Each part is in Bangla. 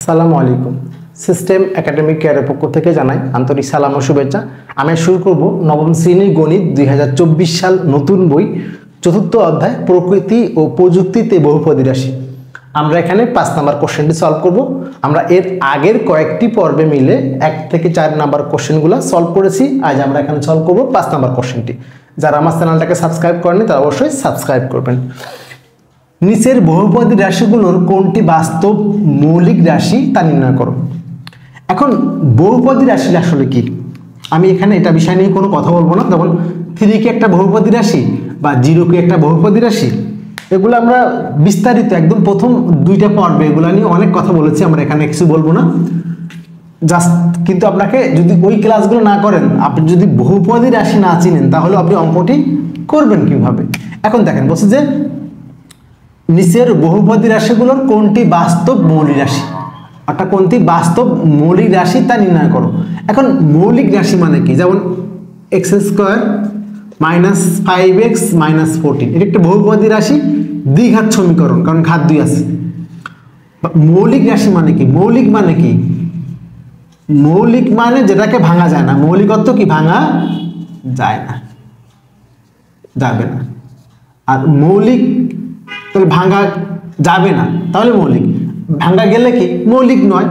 সালামু আলাইকুম। সিস্টেম একাডেমিক কেয়ারের পক্ষ থেকে জানাই আন্তরিক সালাম ও শুভেচ্ছা। আমি শুরু করব নবম শ্রেণীর গণিত 2024 সাল নতুন বই চতুর্থ অধ্যায় প্রকৃতি ও প্রযুক্তিতে বহুপদী রাশি। আমরা এখানে 5 নাম্বার কোশ্চেনটি সলভ করব। আমরা এর আগের কয়েকটি পর্বে মিলে 1 থেকে 4 নাম্বার কোশ্চেনগুলো সলভ করেছি। আজ আমরা এখানে সলভ করব 5 নাম্বার কোশ্চেনটি। যারা আমার চ্যানেলটাকে সাবস্ক্রাইব করেনি তারা অবশ্যই সাবস্ক্রাইব করবেন। নিচের বহুপদী রাশিগুলোর কোনটি বাস্তব মৌলিক রাশি তা নির্ণয় করো। এখন বহুপদী রাশি আসলে কি, আমি এখানে এটা বিষয় নিয়ে কোনো কথা বলবো না। যেমন 3 কি একটা বহুপদী রাশি বা 0 কি একটা বহুপদী রাশি, এগুলো আমরা বিস্তারিত একদম প্রথম 2টা পর্বে এগুলো নিয়ে অনেক কথা বলেছি। আমরা এখানে কিছু বলবো না জাস্ট, কিন্তু আপনাকে যদি ওই ক্লাসগুলো না করেন, আপনি যদি বহুপদী রাশি না চিনেন তাহলে আপনি অঙ্কটি করবেন কিভাবে। এখন দেখেন বলছে যে নিচের বহুপদী রাশিগুলোর কোনটি বাস্তব মৌলিক রাশি, অর্থাৎ কোনটি বাস্তব মৌলিক রাশি তা নির্ণয় করো। এখন মৌলিক রাশি মানে কি, যেমন x² - 5x - 14 এটা একটা বহুপদী রাশি, দ্বিঘাত সমীকরণ, কারণ ঘাত 2 আছে। মৌলিক রাশি মানে কি, মৌলিক মানে কি, মৌলিক মানে যেটাকে ভাঙা যায় না। মৌলিক অর্থ কি, ভাঙা যায় না, যাবে না। আর মৌলিক তাহলে ভাঙা যাবে না, তাহলে মৌলিক। ভাঙা গেলে কি, মৌলিক নয়।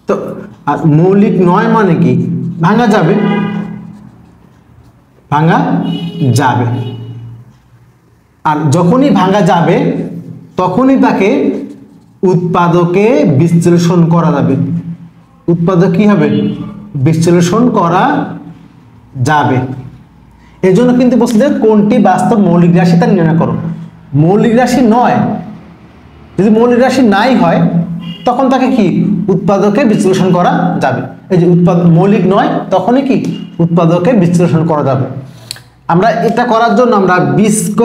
তো আর মৌলিক নয় মানে কি, ভাঙা যাবে, ভাঙা যাবে। আর যখনই ভাঙা যাবে তখনই তাকে উৎপাদকে বিশ্লেষণ করা যাবে। উৎপাদক কি হবে, বিশ্লেষণ করা যাবে। এজন্য কিন্তু বলছে যে কোনটি বাস্তব মৌলিক রাশি তা নির্ণয় করো। মৌলিক রাশি নয়, যদি মৌলিক রাশি নাই হয় তখন তাকে কি উৎপাদকে বিশ্লেষণ করা যাবে। এই যে মৌলিক নয় তখনই কি উৎপাদকে বিশ্লেষণ করা যাবে। আমরা এটা করার জন্য আমরা b² -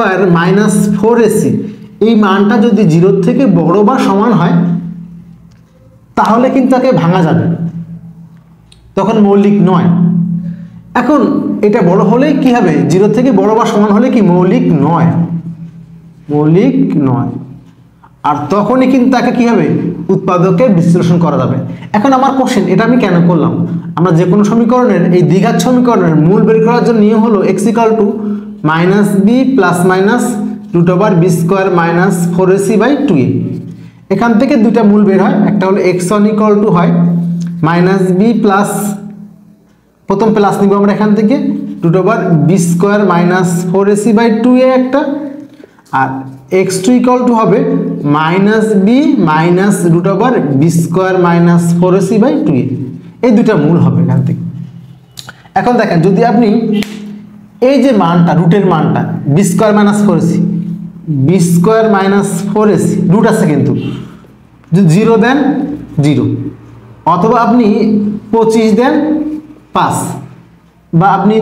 4ac এই মানটা যদি 0 থেকে বড় বা সমান হয় তাহলে কিন্তু তাকে ভাঙা যাবে, তখন মৌলিক নয়। এখন এটা বড় হলে কি হবে, 0 থেকে বড় বা সমান হলে কি মৌলিক নয়, মৌলিক নয়। আর তখনই কিন্তু তাকে কি হবে, উৎপাদকে বিশ্লেষণ করা যাবে। এখন আমার কোশ্চেন, এটা আমি কেন করলাম, আমরা যে কোনো সমীকরণের এই দ্বিঘাত সমীকরণের মূল বের করার জন্য নিয়ম হলো x = -b ± √b² - 4ac/2a। এখান থেকে দুইটা মূল বের হয়, একটা হলো x1 = হয় -b প্লাস, প্রথম প্লাস নিব আমরা এখান থেকে √b² - 4ac/2a একটা, আর x2 = হবে -b - √b² - 4ac/2a। এই দুটা মূল হবে এখান থেকে। এখন দেখেন যদি আপনি এই যে মানটা, রুটের মানটা b² - 4ac, b² - 4ac root আছে কিন্তু, যদি 0 দেন 0, অথবা আপনি 25 দেন 5, বা আপনি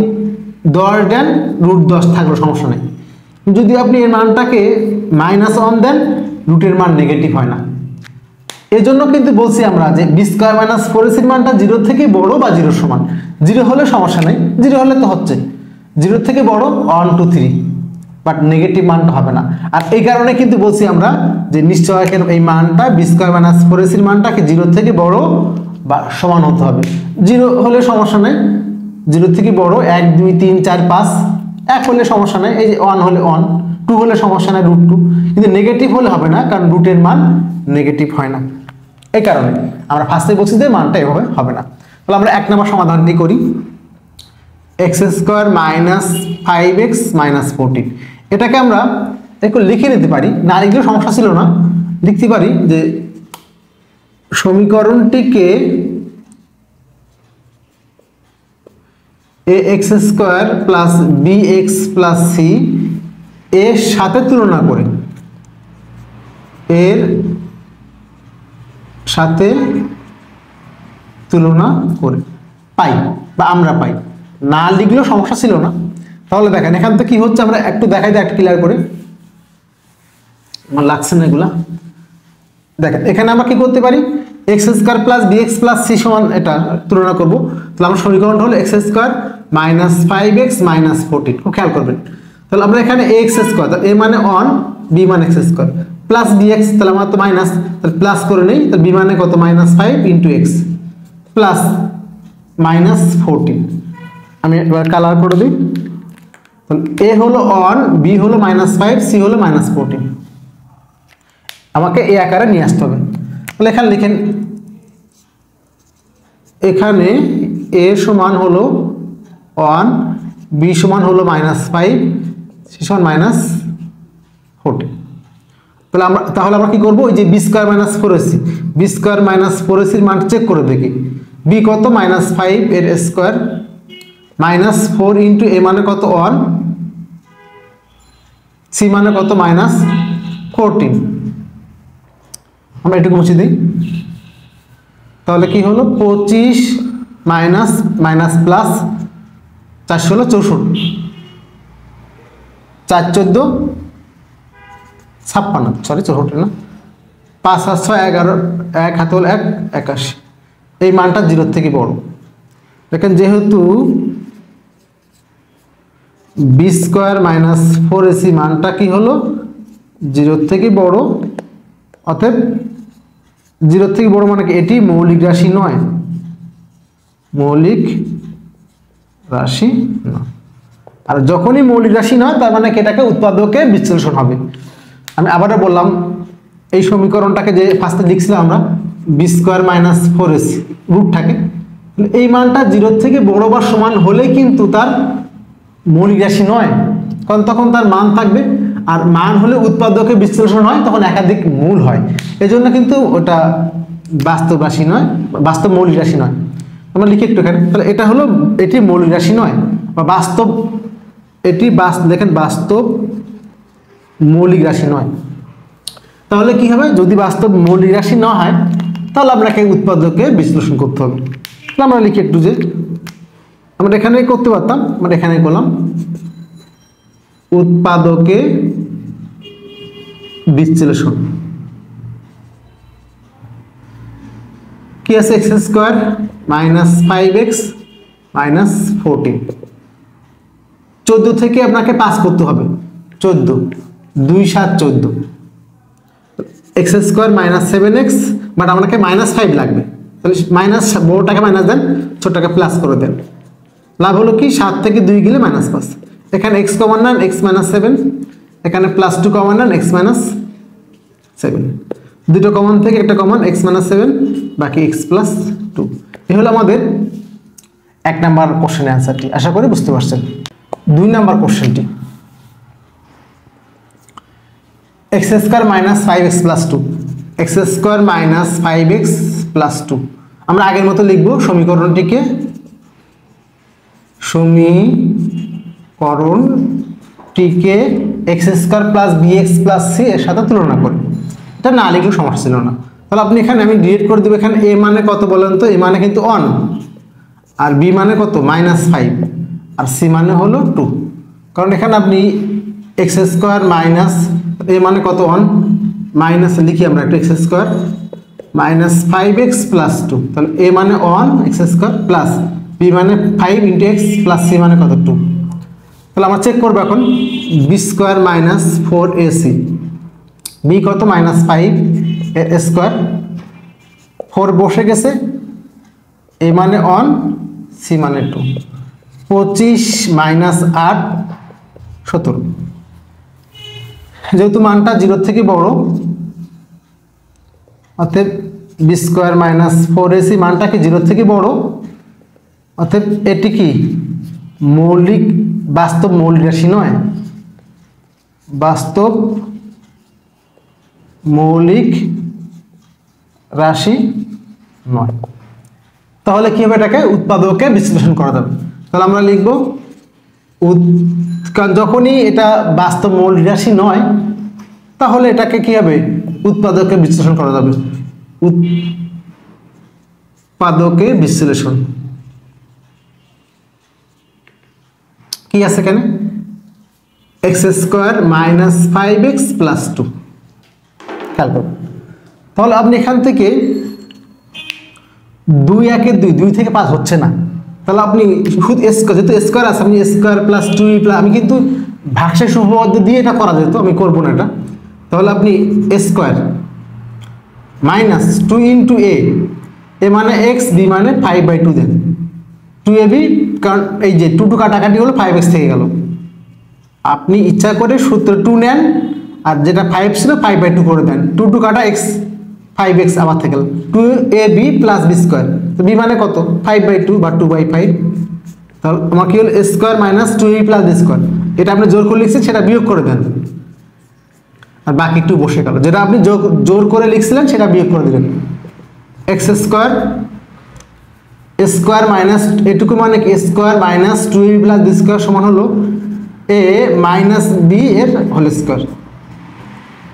10 দেন √10 থাকলো সমস্যা নেই। যদি আপনি এর মানটাকে -1 দেন, রুটের মান নেগেটিভ হয় না। এই জন্য কিন্তু বলছি আমরা যে b² - 4ac মানটা 0 থেকে বড় বা 0 সমান। 0 হলে সমস্যা নেই, 0 হলে তো হচ্ছে 0 থেকে বড় 1 2 3, বাট নেগেটিভ মানটা হবে না। আর এই কারণে কিন্তু বলছি আমরা যে নিশ্চয়কের এই মানটা b² - 4ac মানটাকে 0 থেকে বড় বা সমান হতে হবে। 0 হলে সমস্যা নেই, 0 থেকে বড় 1 2 3 4 5, 1 হলে সমস্যা নেই, এই যে 1 হলে 1, 2 হলে সমস্যা নেই √2, কিন্তু নেগেটিভ হলে হবে না, কারণ রুটের মান নেগেটিভ হয় না। এই কারণে আমরা ফার্স্টে বলছি যে মানটা এভাবে হবে না। তাহলে আমরা 1 নম্বর সমাধানটি করি। x² - 5x - 14 এটাকে আমরা একটু লিখে নিতে পারি, না লিখলেও সমস্যা ছিল না, লিখতে পারি যে সমীকরণটিকে ax² + bx + c এর সাথে তুলনা করে, এর সাথে তুলনা করে পাই, বা আমরা পাই। না লিখলেও সমস্যা ছিল না। তাহলে দেখেন এখান থেকে কি হচ্ছে, আমরা একটু দেখাই দিই, একটু ক্লিয়ার করে, আমার লাগছে না এগুলা। দেখেন এখানে আমরা কি করতে পারি, x² + bx + c সমান, এটা তুলনা করব। তাহলে আমার সমীকরণটা হলো x² - 5x - 14। খুব খেয়াল করবেন। তাহলে আমরা এখানে ax², a মানে 1, b মানে x², প্লাস bx, তাহলে আমার তো মাইনাস, তাহলে প্লাস করে নেই, তাহলে বি মানে কত -5 ইন্টু এক্স প্লাস -14। আমি এবার কালার করে দিই। তাহলে এ হলো অন, বি হলো -5, সি হলো -14। আমাকে এই আকারে নিয়ে আসতে হবে। তাহলে এখানে লিখেন, এখানে এ সমান হলো 1, বি সমান হলো -5, সি সমান -14। তাহলে আমরা কি করবো, ওই যে B square -4ac, B square -4ac মান চেক করে দেখি। বি কত -5 এর স্কোয়ার -4 ইন্টু এ মানে কত 1, সি মানে কত -14। আমরা এটুকু মুছে দিই। তাহলে কি হলো 25 মাইনাস মাইনাস প্লাস 4 হলো 64, 4 14 56, সরি 64 না, 5 আর 6 11, 1 হাতে হল 1, 81। এই মানটা 0 থেকে বড়। দেখেন যেহেতু বি স্কোয়ার -4ac মানটা কি হলো 0 থেকে বড়, অতএব 0 থেকে বড় মানে কি এটি মৌলিক রাশি নয়, মৌলিক রাশি নয়। আর যখনই মৌলিক রাশি নয় তার মানে এটাকে উৎপাদকে বিশ্লেষণ হবে। আমি আবারও বললাম, এই সমীকরণটাকে যে ফার্স্টে লিখছিলাম আমরা বি স্কোয়ার -4ac রুট থাকে, এই মানটা 0 থেকে বড় বা সমান হলে কিন্তু তার মৌলিক রাশি নয়, কারণ তখন তার মান থাকবে। আর মান হলে উৎপাদকে বিশ্লেষণ হয়, তখন একাধিক মূল হয়, এজন্য কিন্তু ওটা বাস্তব রাশি নয়, বাস্তব মৌলিক রাশি নয়। আমরা লিখি একটু এখানে, তাহলে এটা হলো এটি মৌলিক রাশি নয় বা বাস্তব, এটি দেখেন বাস্তব মৌলিক রাশি নয়। তাহলে কি হবে, যদি বাস্তব মৌলিক রাশি না হয় তাহলে আপনাকে উৎপাদকে বিশ্লেষণ করতে হবে। তাহলে আমরা লিখি একটু যে আমরা এখানে করতে পারতাম, আমরা এখানে করলাম উৎপাদকে বিশ্লেষণ। কি আছে, এক্স স্কোয়ার -5x -14, 14 থেকে আপনাকে পাস করতে হবে, 14 2 7 14, এক্স স্কোয়ার -7x, বাট আপনাকে -5 লাগবে, তাহলে মাইনাস, বড়টাকে মাইনাস দেন, ছোটটাকে প্লাস করে দেন। লাভ হলো কি 7 থেকে 2 গেলে -5, এখানে x কমন নেন x -7, এখানে +2 কমন নেন x -7, দুটো কমন থেকে একটা কমন x -7, বাকি x +2। এই হলো আমাদের 1 নাম্বার কোশ্চেনের অ্যান্সারটি। আশা করি বুঝতে পারছেন। 2 নাম্বার কোশ্চেনটি, x square -5x + 2, x square -5x + 2। আমরা আগের মতো লিখব সমীকরণটিকে, x স্কয়ার + bx + c এর সাথে তুলনা করি। এটা না লিখলেও সমস্যা ছিল না। তাহলে আপনি এখানে, আমি ডিলিট করে দেব, এখানে a মানে কত বলেন তো, a মানে কিন্তু 1, আর b মানে কত -5, আর c মানে হলো 2। কারণ এখানে আপনি x স্কয়ার মাইনাস a মানে কত 1 মাইনাস লিখি আমরা একটু, x স্কয়ার -5x + 2, তাহলে a মানে 1 x স্কয়ার প্লাস b মানে 5 × x প্লাস c মানে কত 2। তাহলে আমরা চেক করব এখন, b স্কয়ার -4ac, b কত -5 এর স্কয়ার, 4 বসে গেছে, a মানে 1 c মানে 2, 25 - 8 17। যেহেতু মানটা 0 থেকে বড়, অতএব বি স্কোয়ার -4ac মানটা কি 0 থেকে বড়, অতএব এটি কি মৌলিক, বাস্তব মৌলিক রাশি নয়, বাস্তব মৌলিক রাশি নয়। তাহলে কি হবে, এটাকে উৎপাদকে বিশ্লেষণ করা যাবে। তাহলে আমরা লিখব, যখনই এটা বাস্তব মৌলিক রাশি নয় তাহলে এটাকে কি হবে, উৎপাদকে বিশ্লেষণ করা যাবে। উৎপাদকে বিশ্লেষণ কি আছে এখানে, x স্কয়ার -5x + 2। খেয়াল করুন, তাহলে আপনি এখান থেকে 2 1 এর 2 থেকে 5 হচ্ছে না, তাহলে আপনি শুধু যেহেতু স্কয়ার আছে, আপনি স্কয়ার + 2 আমি কিন্তু ভাগশেষ উপপাদ্য দিয়ে এটা করা যেত, আমি করব না এটা। তাহলে আপনি এ স্কোয়ার মাইনাস 2 ইন্টু এ মানে এক্স, বি মানে 5/2 দেন 2ab, কারণ এই যে 2 কাটাকাটি হলো 5x থেকে গেল। আপনি ইচ্ছা করে সূত্র 2 নেন আর যেটা 5 ছিল 5/2 করে দেন, 2 কাটা x 5x আবার থেকে গেল 2ab প্লাস বি স্কোয়ার। তো বি মানে কত 5/2 বা 2/5। তাহলে আমার কি হলো a square minus 2ab plus b square. এটা আপনি জোর করে লিখছেন সেটা বিয়োগ করে দেন আর বাকি একটু বসে গেল। যেটা আপনি জোর করে লিখছিলেন সেটা বিয়োগ করে দিলেন। এক্স স্কোয়ার স্কোয়ার মাইনাস এটুকু মানে কি square minus 2ab plus b square সমান হলো a মাইনাস বি এর হোল স্কোয়ার।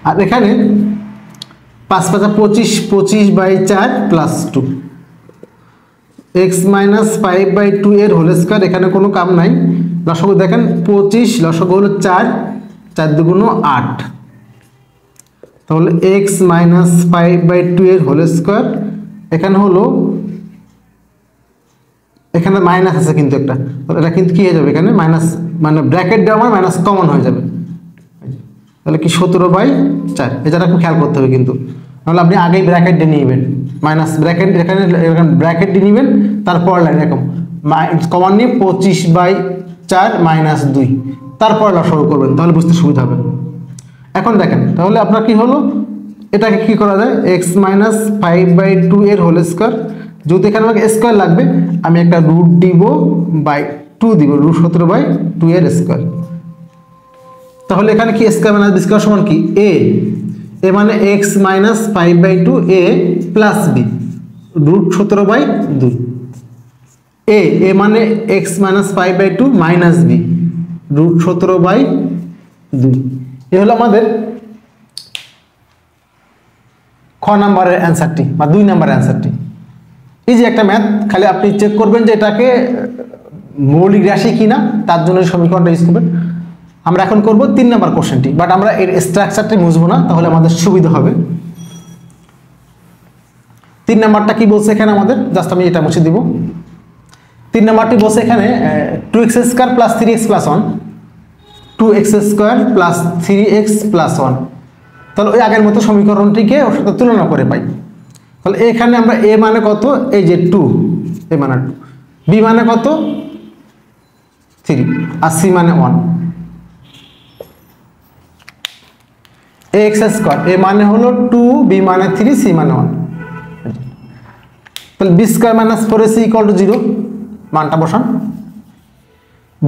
আর এখানে 5 × 5 = 25, 25/4 প্লাস 2 এক্স মাইনাস 5/2 এর হোল স্কোয়ার। এখানে কোনো কাম নাই, লসাগু দেখেন 25, লসাগু হলো 4, 4 × 2 = 8। তাহলে এক্স মাইনাস 5/2 এর হোল স্কোয়ার। এখানে হলো এখানে মাইনাস আছে কিন্তু একটা, তাহলে এটা কিন্তু কি হয়ে যাবে এখানে মাইনাস, মানে ব্র্যাকেট দেওয়া মানে মাইনাস কমন হয়ে যাবে। তাহলে কি 17/4, এটা খুব খেয়াল করতে হবে কিন্তু, নাহলে আপনি আগেই ব্র্যাকেট দিয়ে নিবেন মাইনাস ব্র্যাকেট, এখানে ব্র্যাকেট দিয়ে নিবেন তারপর লাইন এরকম কমন নিয়ে 25/4 মাইনাস 2 তারপর লসাগু করবেন, তাহলে বুঝতে সুবিধা হবে। এখন দেখেন তাহলে আপনার কি হলো, এটাকে কি করা যায় এক্স মাইনাস 5/2 এর হোল স্কোয়ার। যদি এখানে আমাকে স্কোয়ার লাগবে আমি একটা রুট দিব বাই 2 দিব, √17/2 এর স্কোয়ার। তাহলে এখানে কি স্কোয়ার মাইনাস বি স্কোয়ার সমান কি এ মানে এক্স মাইনাস 5/2 এ প্লাস বি √17/2 এ মানে এক্স মাইনাস 5/2 মাইনাস বি √17/2। এ হলো আমাদের খ নাম্বারের অ্যান্সারটি বা 2 নাম্বারের অ্যান্সারটি। এই যে একটা ম্যাথ, খালি আপনি চেক করবেন যে এটাকে মৌলিক রাশি কিনা, তার জন্য সমীকরণটা ইউজ করবেন। আমরা এখন করব 3 নাম্বার কোশ্চেনটি, বাট আমরা এর স্ট্রাকচারটি মুছবো না, তাহলে আমাদের সুবিধা হবে। 3 নাম্বারটা কি বলছে এখানে আমাদের, জাস্ট আমি এটা মুছে দিব। 3 নাম্বারটি বলছে এখানে 2x² + 3x + 1, 2x² + 3x + 1। তাহলে ওই আগের মতো সমীকরণটিকে ওর সাথে তুলনা করে পাই। তাহলে এখানে আমরা a মানে কত, এই যে 2, a মানে 2, b মানে কত 3 আর c মানে 1। ax², a মানে হলো 2, b মানে 3, c মানে 1। তাহলে b² - 4ac = 0, মানটা বসান।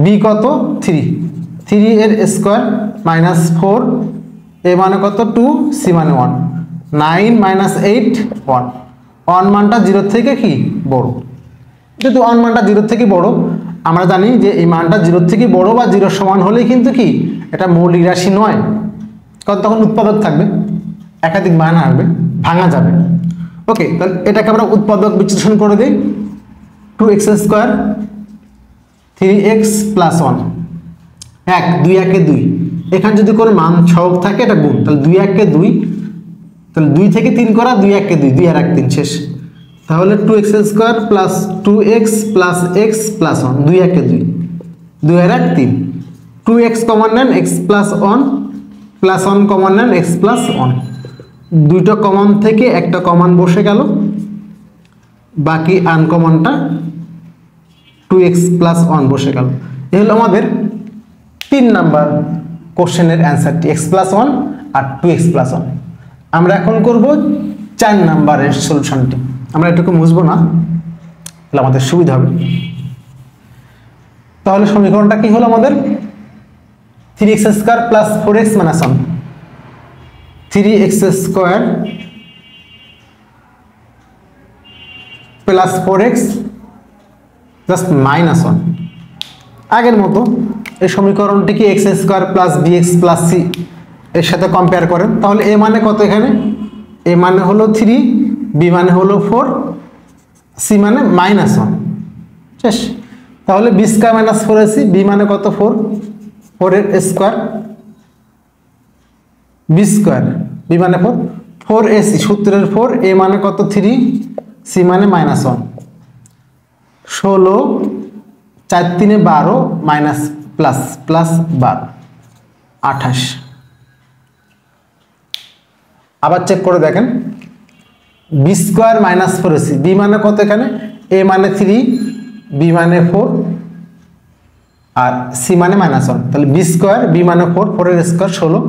b কত 3, 3 এর স্কোয়ার মাইনাস 4, a মানে কত 2, c মানে 1, 9 - 8 1, 1 মানটা 0 থেকে কি বড়। যেহেতু 1 মানটা 0 থেকে বড়, আমরা জানি যে এই মানটা 0 থেকে বড় বা 0 সমান হলেই কিন্তু কি এটা মৌলিক রাশি নয়, কারণ তখন উৎপাদক থাকবে, একাধিক মান আসবে, ভাঙা যাবে। ওকে, তাহলে এটাকে আমরা উৎপাদক বিশ্লেষণ করে দিই। 2x², 3x + 1, 1 2 1 এ 2, এখানে যদি কোনো মান সহগ থাকে এটা গুণ, তাহলে 2 1 এ 2, তাহলে 2 থেকে 3 করা, 2 1 এ 2, 2 আর 1 3 শেষ। তাহলে 2x² + 2x + x + 1, 2 1 এ 2, 2 আর 1 3, 2x কমন নেন, x + 1 + 1 কমন নেন, x + 1, দুইটা কমন থেকে একটা কমন বসে গেল, বাকি আনকমনটা 2x + 1 বসে গেল। এই হলো আমাদের 3 নাম্বার কোশ্চেনের অ্যান্সারটি, x + 1 আর 2x + 1। আমরা এখন করব 4 নাম্বারের সলিউশনটি। আমরা এটুকু মুছবো না, তাহলে আমাদের সুবিধা হবে। তাহলে সমীকরণটা কি হলো আমাদের 3x² + 4x - 1, 3x² + 4x just -1। আগের মতো এই সমীকরণটিকে x² + bx + c এর সাথে কম্পেয়ার করেন। তাহলে a মানে কত, এখানে a মানে হলো 3, b মানে হলো 4, c মানে -1 শেষ। তাহলে b² - 4ac, b মানে কত 4, 4 এর স্কোয়ার, b², b মানে 4, 4ac সূত্রের 4, a মানে কত 3, c মানে -1, 16 4 3 12 মাইনাস প্লাস প্লাস 12 28। আবার চেক করে দেখেন, B square minus 4ac, B মানে কত এখানে, এ মানে 3, বি মানে 4 আর সি মানে -1, তাহলে বি স্কোয়ার, বি মানে 4, 4 এর square 16,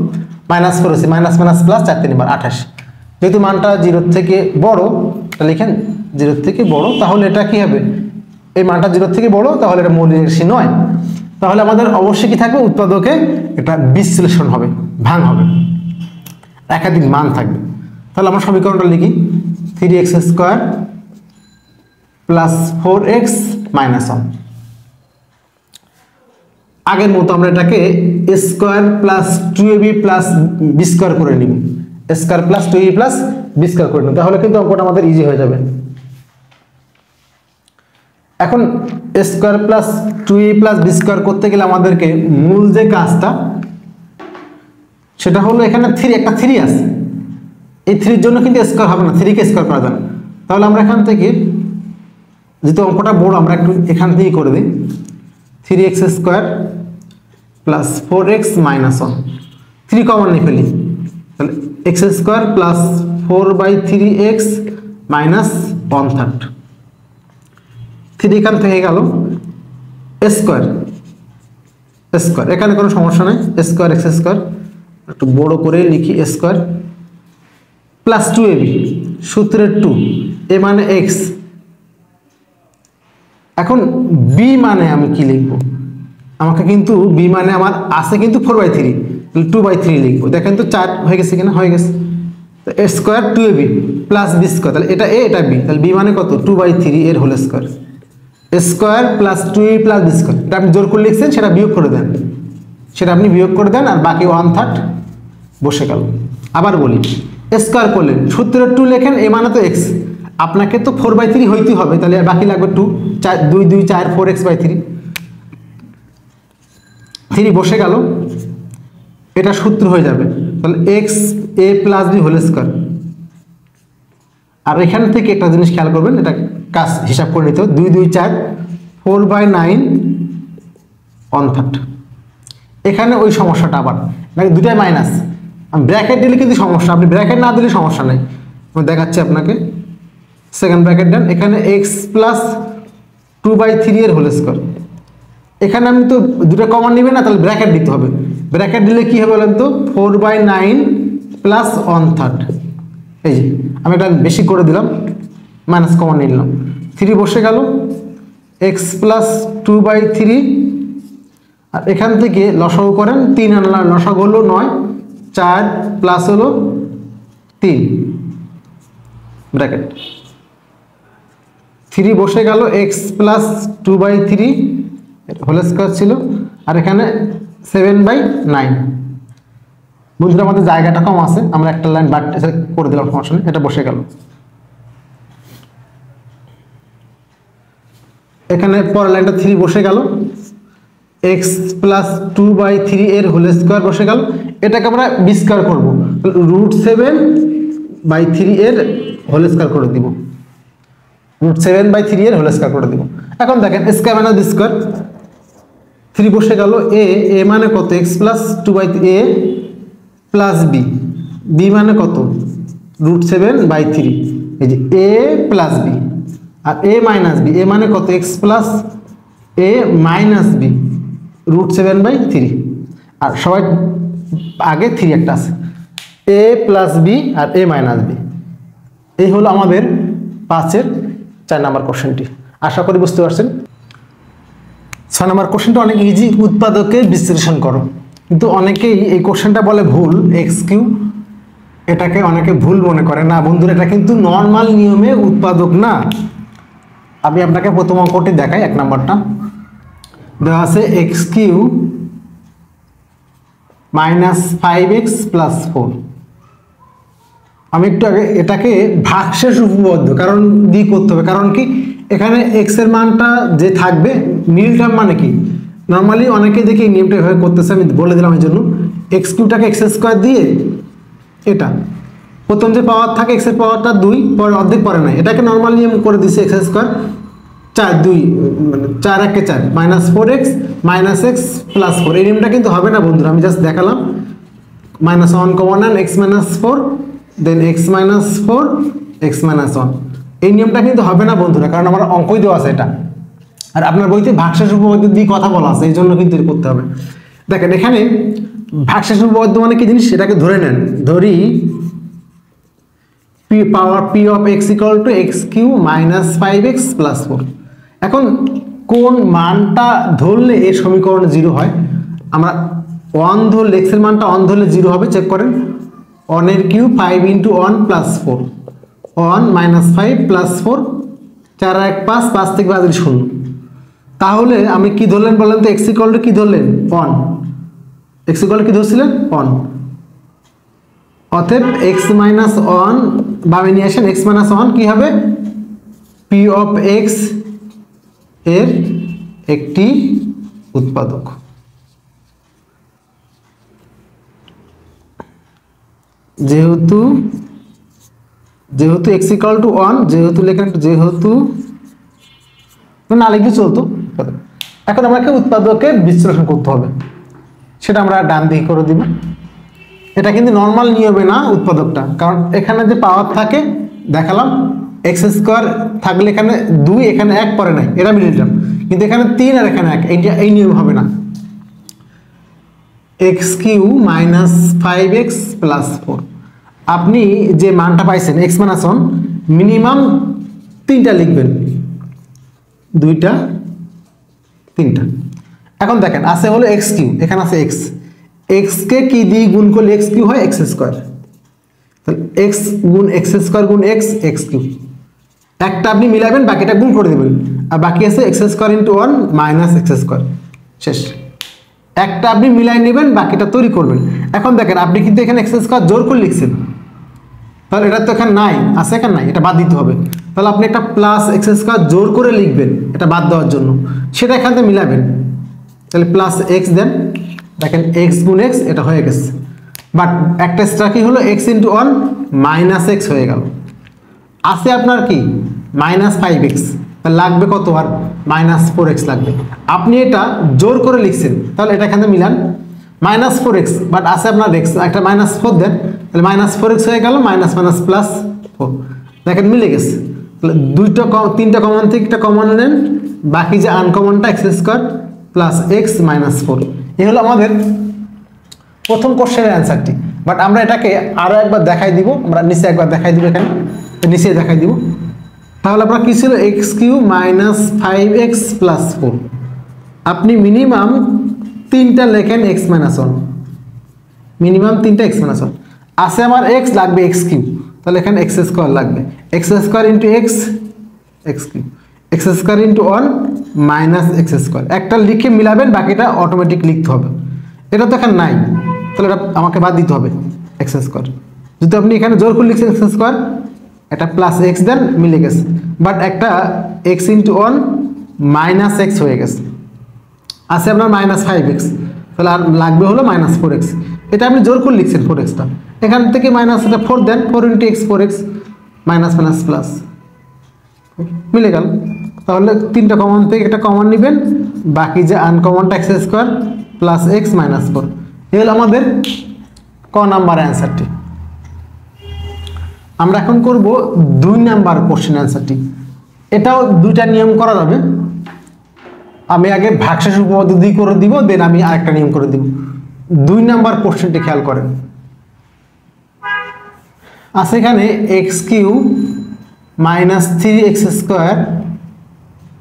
minus 4ac, minus minus plus 4 3 28। যেহেতু মানটা 0 থেকে বড়, তাহলে লিখেন 0 থেকে বড়, তাহলে এটা কি হবে, এই মানটা 0 থেকে বড়, তাহলে এটা মৌলিক রাশি নয়। তাহলে আমাদের অবশ্যই কি থাকবে, উৎপাদকে এটা বিশ্লেষণ হবে, ভাঙ হবে, একাধিক মান থাকবে। তাহলে আমরা সমীকরণটা লিখি, 3x square plus 4x minus 1। আগের মতো আমরা এটাকে a square plus 2ab plus b square করে নিব, a square plus 2ab plus b square করে নিব, তাহলে কিন্তু অঙ্কটা আমাদের ইজি হয়ে যাবে। এখন a square plus 2ab plus b square করতে গেলে আমাদেরকে মূল যে কাজটা সেটা হলো, এখানে 3 একটা 3 আছে, এই 3 এর জন্য কিন্তু স্কোয়ার হবে না, 3 কে স্কোয়ার করা যায় না। তাহলে আমরা এখান থেকে, যেহেতু অঙ্কটা বড়, আমরা একটু এখান থেকেই করে দিই, 3x square plus 4x minus 1, 3 common নিয়ে ফেলি, তাহলে x square plus 4/3x minus 1/3, 3 এখান থেকে গেল স্কোয়ার স্কোয়ার, এখানে কোনো সমস্যা নেই, স্কোয়ার এক্স স্কোয়ার একটু বড় করে লিখি, স্কোয়ার প্লাস 2ab, সূত্রের 2, এ মানে x। এখন বি মানে আমি কি লিখবো, আমাকে কিন্তু বি মানে আমার আছে কিন্তু 4/3, 2/3 লিখবো, দেখেন তো 4 হয়ে গেছে কিনা, হয়ে গেছে। A square 2ab plus b square, তাহলে এটা এ এটা বি, তাহলে বি মানে কত, 2/3 এর whole square, square plus 2ab plus b square, এটা আপনি জোর করে লিখছেন, সেটা বিয়োগ করে দেন, সেটা আপনি বিয়োগ করে দেন, আর বাকি 1/3 বসে গেল। আবার বলি, স্কোয়ার করলেন, সূত্রের 2 লেখেন, এ মানে তো x, আপনাকে তো 4/3 হইতে হবে, তাহলে বাকি লাগবে 2, 2 2 4 4x/3, 3 বসে গেল, এটা সূত্র হয়ে যাবে, তাহলে x a plus b whole square. আর এখান থেকে একটা জিনিস খেয়াল করবেন, এটা কাজ হিসাব করে নিতে হবে, 2 2 4 4/9 1/3। এখানে ওই সমস্যাটা আবার নাকি দুটাই মাইনাস, ব্র্যাকেট দিলে কিন্তু সমস্যা, আপনি ব্র্যাকেট না দিলে সমস্যা নেই, আমি দেখাচ্ছি আপনাকে। সেকেন্ড ব্র্যাকেট দেন, এখানে x প্লাস 2/3 এর হোল স্কোয়ার, এখানে আমি তো দুটো কমন নিবে না, তাহলে ব্র্যাকেট দিতে হবে, ব্র্যাকেট দিলে কি হবে বলেন তো, 4/9 প্লাস 1/3, এই যে আমি এটা বেশি করে দিলাম, মাইনাস কমন নিয়ে নিলাম, 3 বসে গেল, x প্লাস 2/3, আর এখান থেকে লসাগু করেন, 3 আনলাম, লসাগু হলো 9, 4 প্লাস হলো 3 ব্র্যাকেট, 3 বসে গেল, x প্লাস 2/3 হোল স্কোয়ার ছিল, আর এখানে 7/9। বন্ধুরা আমাদের জায়গাটা কম আছে, আমরা একটা লাইন বাট করে দিলাম, সমস্যা নেই, এটা বসে গেল। এখানে পরের লাইনটা 3 বসে গেল, x প্লাস 2/3 এর হোল স্কোয়ার বসে গেল, এটাকে আমরা বি স্কোয়ার করবো, √7/3 এর হোল স্কোয়ার করে দিব, √7/3 এর হোল স্কোয়ার করে দিব। এখন দেখেন স্কোয়ার মানে বি স্কোয়ার, 3 বসে গেল, এ মানে কত, x প্লাস 2/3 প্লাস বি মানে কত, √7/3, এই যে a প্লাস বি, আর a মাইনাস বি, এ মানে কত, x plus a minus b √7/3, আর সবাই আগে 3 একটা আছে, a প্লাস বি আর a মাইনাস বি। এই হলো আমাদের 5-এর 4 নম্বর কোশ্চেনটি, আশা করি বুঝতে পারছেন। 6 নম্বর কোশ্চেনটা অনেক ইজি, উৎপাদকে বিশ্লেষণ করো, কিন্তু অনেকেই এই কোশ্চেনটা বলে ভুল, এক্সকিউ, এটাকে অনেকে ভুল মনে করে, না বন্ধুরা এটা কিন্তু নর্মাল নিয়মে উৎপাদক না। আমি আপনাকে প্রথম অঙ্কটি দেখাই, 1 নম্বরটা দেওয়া আছে, x³ মাইনাস 5x প্লাস 4। আমি একটু আগে এটাকে ভাগশেষ উপপাদ্য কারণ দিয়ে করতে হবে, কারণ কি এখানে x এর মানটা যে থাকবে, মিডল টার্ম মানে কি, নর্মালি অনেকে দেখি এই নিয়মটা এভাবে করতেছে, আমি বলে দিলাম এই জন্য, x³ x স্কোয়ার দিয়ে এটা প্রথম যে পাওয়ার থাকে x এর পাওয়ারটা 2, পরে অর্ধেক পরে না, এটাকে নর্মাল নিয়ম করে দিচ্ছে x স্কোয়ার 4 2 মানে 4 1 4 minus 4x minus x plus 4, এই নিয়মটা কিন্তু হবে না বন্ধুরা, আমি জাস্ট দেখালাম, -1 কমন নেন, x - 4 দেন x minus four x minus one. এই নিয়মটা কিন্তু হবে না বন্ধুরা, কারণ আমার অঙ্কই দেওয়া আছে এটা, আর আপনার বইতে ভাগশেষ উপপাদ্য দিয়ে কথা বলা আছে, এই জন্য কিন্তু করতে হবে। দেখেন এখানে ভাগশেষ উপপাদ্য মানে কি জিনিস, সেটাকে ধরে নেন, ধরি p power p of x equal to x cube minus five x plus four. এখন কোন মানটা ধরলে এই সমীকরণ জিরো হয়? আমরা ওয়ান ধরলে, এক্সের মানটা ওয়ান ধরলে জিরো হবে, চেক করেন। ওয়ানের cube five into one plus four, one minus five plus four, চার এক পাঁচ, পাঁচ থেকে বাদ দিলে শূন্য। তাহলে আমি কি ধরলেন বললেন তো, এক্স ইকুয়াল টু কি ধরলেন? ওয়ান। এক্স ইকুয়াল কি ধরছিলেন? ওয়ান। অতএব এক্স মাইনাস ওয়ান বামে নিয়ে আসেন, এক্স মাইনাস ওয়ান কি হবে? পি অফ এক্স এর একটি উৎপাদক। যেহেতু এক্স ইকুয়াল টু ওয়ান, যেহেতু লেখেন, যেহেতু না লিখলে চলতো। এখন আমাকে উৎপাদকের বিশ্লেষণ করতে হবে, সেটা আমরা ডান দিকে করে দিব। এটা কিন্তু নর্মাল নিয়মে না উৎপাদকটা, কারণ এখানে যে পাওয়ার থাকে দেখালাম, এক্স স্কোয়ার থাকলে এখানে দুই, এখানে এক পরে নাই, এটা মিলে নিলাম, কিন্তু এখানে তিন আর এখানে এক, এই নিয়ম হবে না। X cube minus five x plus four, আপনি যে মানটা পাইছেন এক্স মাইনাস ওয়ান, মিনিমাম তিনটা লিখবেন, দুইটা তিনটা। এখন দেখেন আছে হলো এক্স কিউ, এখানে আছে এক্স, এক্স কে কি দিয়ে গুণ করলে এক্স কিউ হয়? X square. তাহলে এক্স গুণ এক্স স্কোয়ার গুণ এক্স, এক্স কিউ। একটা আপনি মিলাবেন, বাকিটা গুণ করে দেবেন, আর বাকি আছে x square into one minus x square, শেষ। একটা আপনি মিলাই নেবেন, বাকিটা তৈরি করবেন। এখন দেখেন আপনি কিন্তু এখানে এক্স স্কোয়ার জোর করে লিখছেন, তাহলে এটা তো এখানে নাই, আছে এখানে নাই, এটা বাদ দিতে হবে। তাহলে আপনি একটা প্লাস এক্স স্কোয়ার জোর করে লিখবেন এটা বাদ দেওয়ার জন্য, সেটা এখান থেকে মিলাবেন। তাহলে প্লাস এক্স দেন, দেখেন এক্স গুণ এক্স, এটা হয়ে গেছে। বাট একটা এক্সট্রা কি হলো? X into one minus x হয়ে গেল। আছে আপনার কি? মাইনাস ফাইভ এক্স, তাহলে লাগবে কত? আর মাইনাস ফোর এক্স লাগবে। আপনি এটা জোর করে লিখছেন, তাহলে এটা এখানে Milan, minus four x, but আছে আপনার এক্স, একটা মাইনাস ফোর দেন, তাহলে মাইনাস ফোর এক্স হয়ে গেল, মাইনাস মাইনাস প্লাস ফোর, দেখেন মিলে গেছে। তাহলে তিনটা কমন থেকে একটা কমন নেন, বাকি যে আনকমনটা x square plus x minus four. এই হলো আমাদের প্রথম কোশ্চেনের অ্যান্সারটি। বাট আমরা এটাকে আরও একবার দেখাই দিব, আমরা নিচে একবার দেখাই দিব, এখানে নিচে দেখাই দিব। তাহলে আপনার কী ছিল? X cube minus five x plus four. আপনি মিনিমাম তিনটা লেখেন এক্স মাইনাস ওয়ান, মিনিমাম তিনটা এক্স মাইনাস ওয়ান। আছে আমার এক্স, লাগবে এক্স কিউ, তাহলে এখানে এক্স স্কোয়ার লাগবে, x square into x, x cube, x square into one minus x square. একটা লিখে মিলাবেন, বাকিটা অটোমেটিক লিখতে হবে। এটা তো এখানে নাই, তাহলে এটা আমাকে বাদ দিতে হবে, এক্স স্কোয়ার। যদি আপনি এখানে জোর করে লিখছেন এক্স স্কোয়ার, একটা প্লাস এক্স দেন, মিলে গেছে। বাট একটা x into one minus x হয়ে গেছে, আছে আপনার মাইনাস ফাইভ এক্স, তাহলে আর লাগবে হলো মাইনাস ফোর এক্স। এটা আপনি জোর করে লিখছেন ফোর এক্সটা, এখান থেকে মাইনাস এটা ফোর দেন, four into x, four x minus minus plus, মিলে গেল। তাহলে তিনটা কমন থেকে একটা কমন নেবেন, বাকি যে আনকমনটা x square plus x minus four. এই হলো আমাদের ক নাম্বার অ্যান্সারটি। আমরা এখন করব 2 নাম্বার কোশ্চেন অ্যান্সারটি। এটাও দুইটা নিয়ম করা যাবে। আমি আগে ভাগশেষ উপপাদ্য দিয়ে করে দিব, দেন আমি আরেকটা নিয়ম করে দিব। 2 নাম্বার কোশ্চেনটি খেয়াল করেন, আছে এখানে x cube minus three x square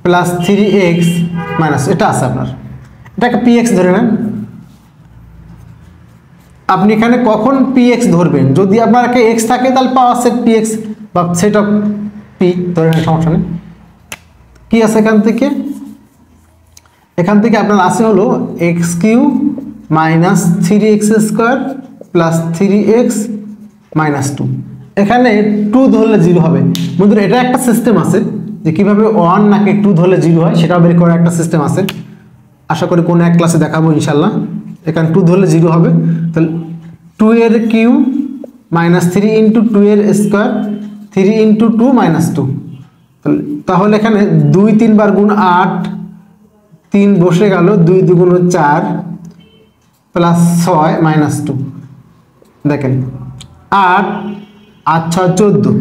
plus three x minus, এটা আছে আপনার, এটাকে পি এক্স ধরে নেন। আপনি এখানে কখন পি এক্স ধরবেন? যদি আপনার একটা এক্স থাকে তাহলে পাওয়ার সেট পি এক্স বা সেট অফ পি ধরে নেন, সমস্যা নেই। কি আছে এখান থেকে আপনার আছে হলো x cube minus three x square plus three x minus two. এখানে টু ধরলে জিরো হবে বন্ধুরা। এটা একটা সিস্টেম আছে যে কীভাবে ওয়ান নাকি টু ধরলে জিরো হয়, সেটাও বের করার একটা সিস্টেম আছে। আশা করি কোনো এক ক্লাসে দেখাবো ইনশাল্লাহ। এখানে টু ধরলে জিরো হবে, তাহলে টু এর cube minus three into two এর square, three into two minus two. তাহলে এখানে 2 3 বার গুণ 8, 3 বসে গেল, 2 2 4 প্লাস 6 মাইনাস 2। দেখেন 8 আচ্ছা 14,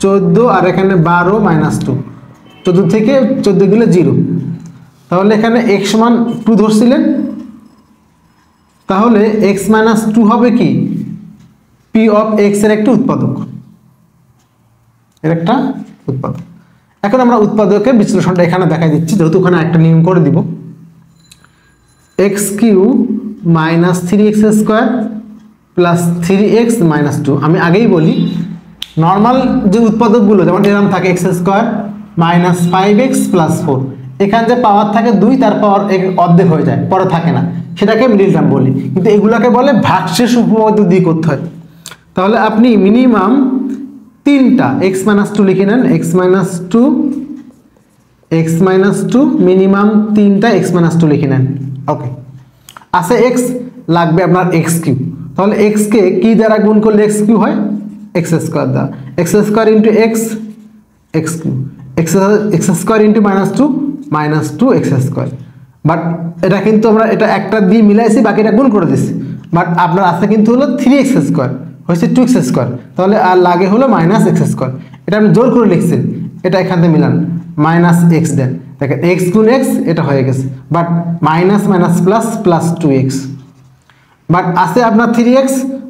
14 আর এখানে 12 মাইনাস 2, 14 থেকে 14 গেলে 0, তাহলে এখানে x সমান 2 ধরছিলেন, তাহলে x মাইনাস 2 হবে কি p অফ x এর একটা উৎপাদক, এর একটা উৎপাদক। এখন আমরা উৎপাদকের বিশ্লেষণটা এখানে দেখাই দিচ্ছি, যেহেতু ওখানে একটা নিয়ম করে দিব, x cube minus 3x square plus 3x minus 2। আমি আগেই বলি নর্মাল যে উৎপাদকগুলো যেমন এরকম থাকে x square minus 5x plus 4, এখানে যে পাওয়ার থাকে 2, তার পাওয়ার অর্ধেক হয়ে যায়, পরে থাকে না, সেটাকে মিডল টার্ম বলি। কিন্তু এগুলোকে বলে ভাগশেষ উপপাদ্য দিয়ে করতে হয়। তাহলে আপনি মিনিমাম 3টা x মাইনাস 2 লিখে নেন, x মাইনাস 2 মিনিমাম 3টা x মাইনাস 2 লিখে নেন। ওকে, আছে x, লাগবে আপনার x কিউ। তাহলে x কে কি দ্বারা গুণ করলে x কিউ হয়? x স্কোয়ার দ্বারা, x square into x, x cube, x square into minus 2 x square. But এটা কিন্তু আমরা এটা একটা দিয়ে মিলাইছি, বাকিটা গুণ করে দিচ্ছি। বাট আপনার আছে কিন্তু হলো 3x স্কোয়ার, হয়েছে 2x স্কোয়ার, তাহলে আর লাগে হলো মাইনাস x স্কোয়ার। এটা আমি জোর করে লিখছি, এটা এখান থেকে মিলান, মাইনাস x দেন, দেখেন x গুণ x এটা হয়ে গেছে। But minus minus plus plus 2x, but আছে আপনার 3x,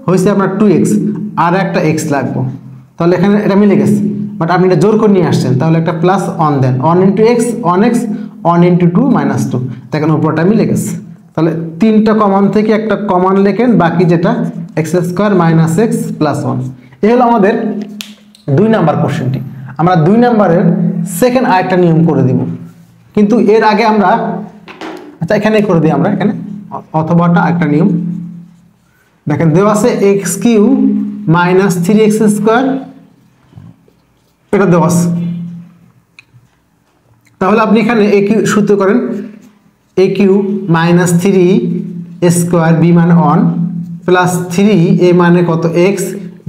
হয়েছে আপনার 2x, আর একটা x লাগবে, তাহলে এখানে এটা মিলে গেছে। বাট আপনি এটা জোর করে নিয়ে আসছেন, তাহলে একটা প্লাস 1 দেন, 1 into x 1x, 1 into 2 minus 2, দেখেন উপরটা মিলে গেছে। তাহলে 3টা কমন থেকে একটা কমন লেখেন, বাকি যেটা x square minus x plus 1। এই হলো আমাদের 2 নাম্বার কোশ্চেনটি। আমরা 2 নাম্বারের সেকেন্ড আরেকটা নিয়ম করে দিব, কিন্তু এর আগে আমরা আচ্ছা এখানে করে দিই আমরা, এখানে অথবাটা একটা নিয়ম দেখেন দেওয়া আছে x cube minus 3x square, এটা দেওয়া আছে। তাহলে আপনি এখানে a কিউ সূত্র করেন, a cube minus 3 square b মানে 1 প্লাস 3 a মানে কত x,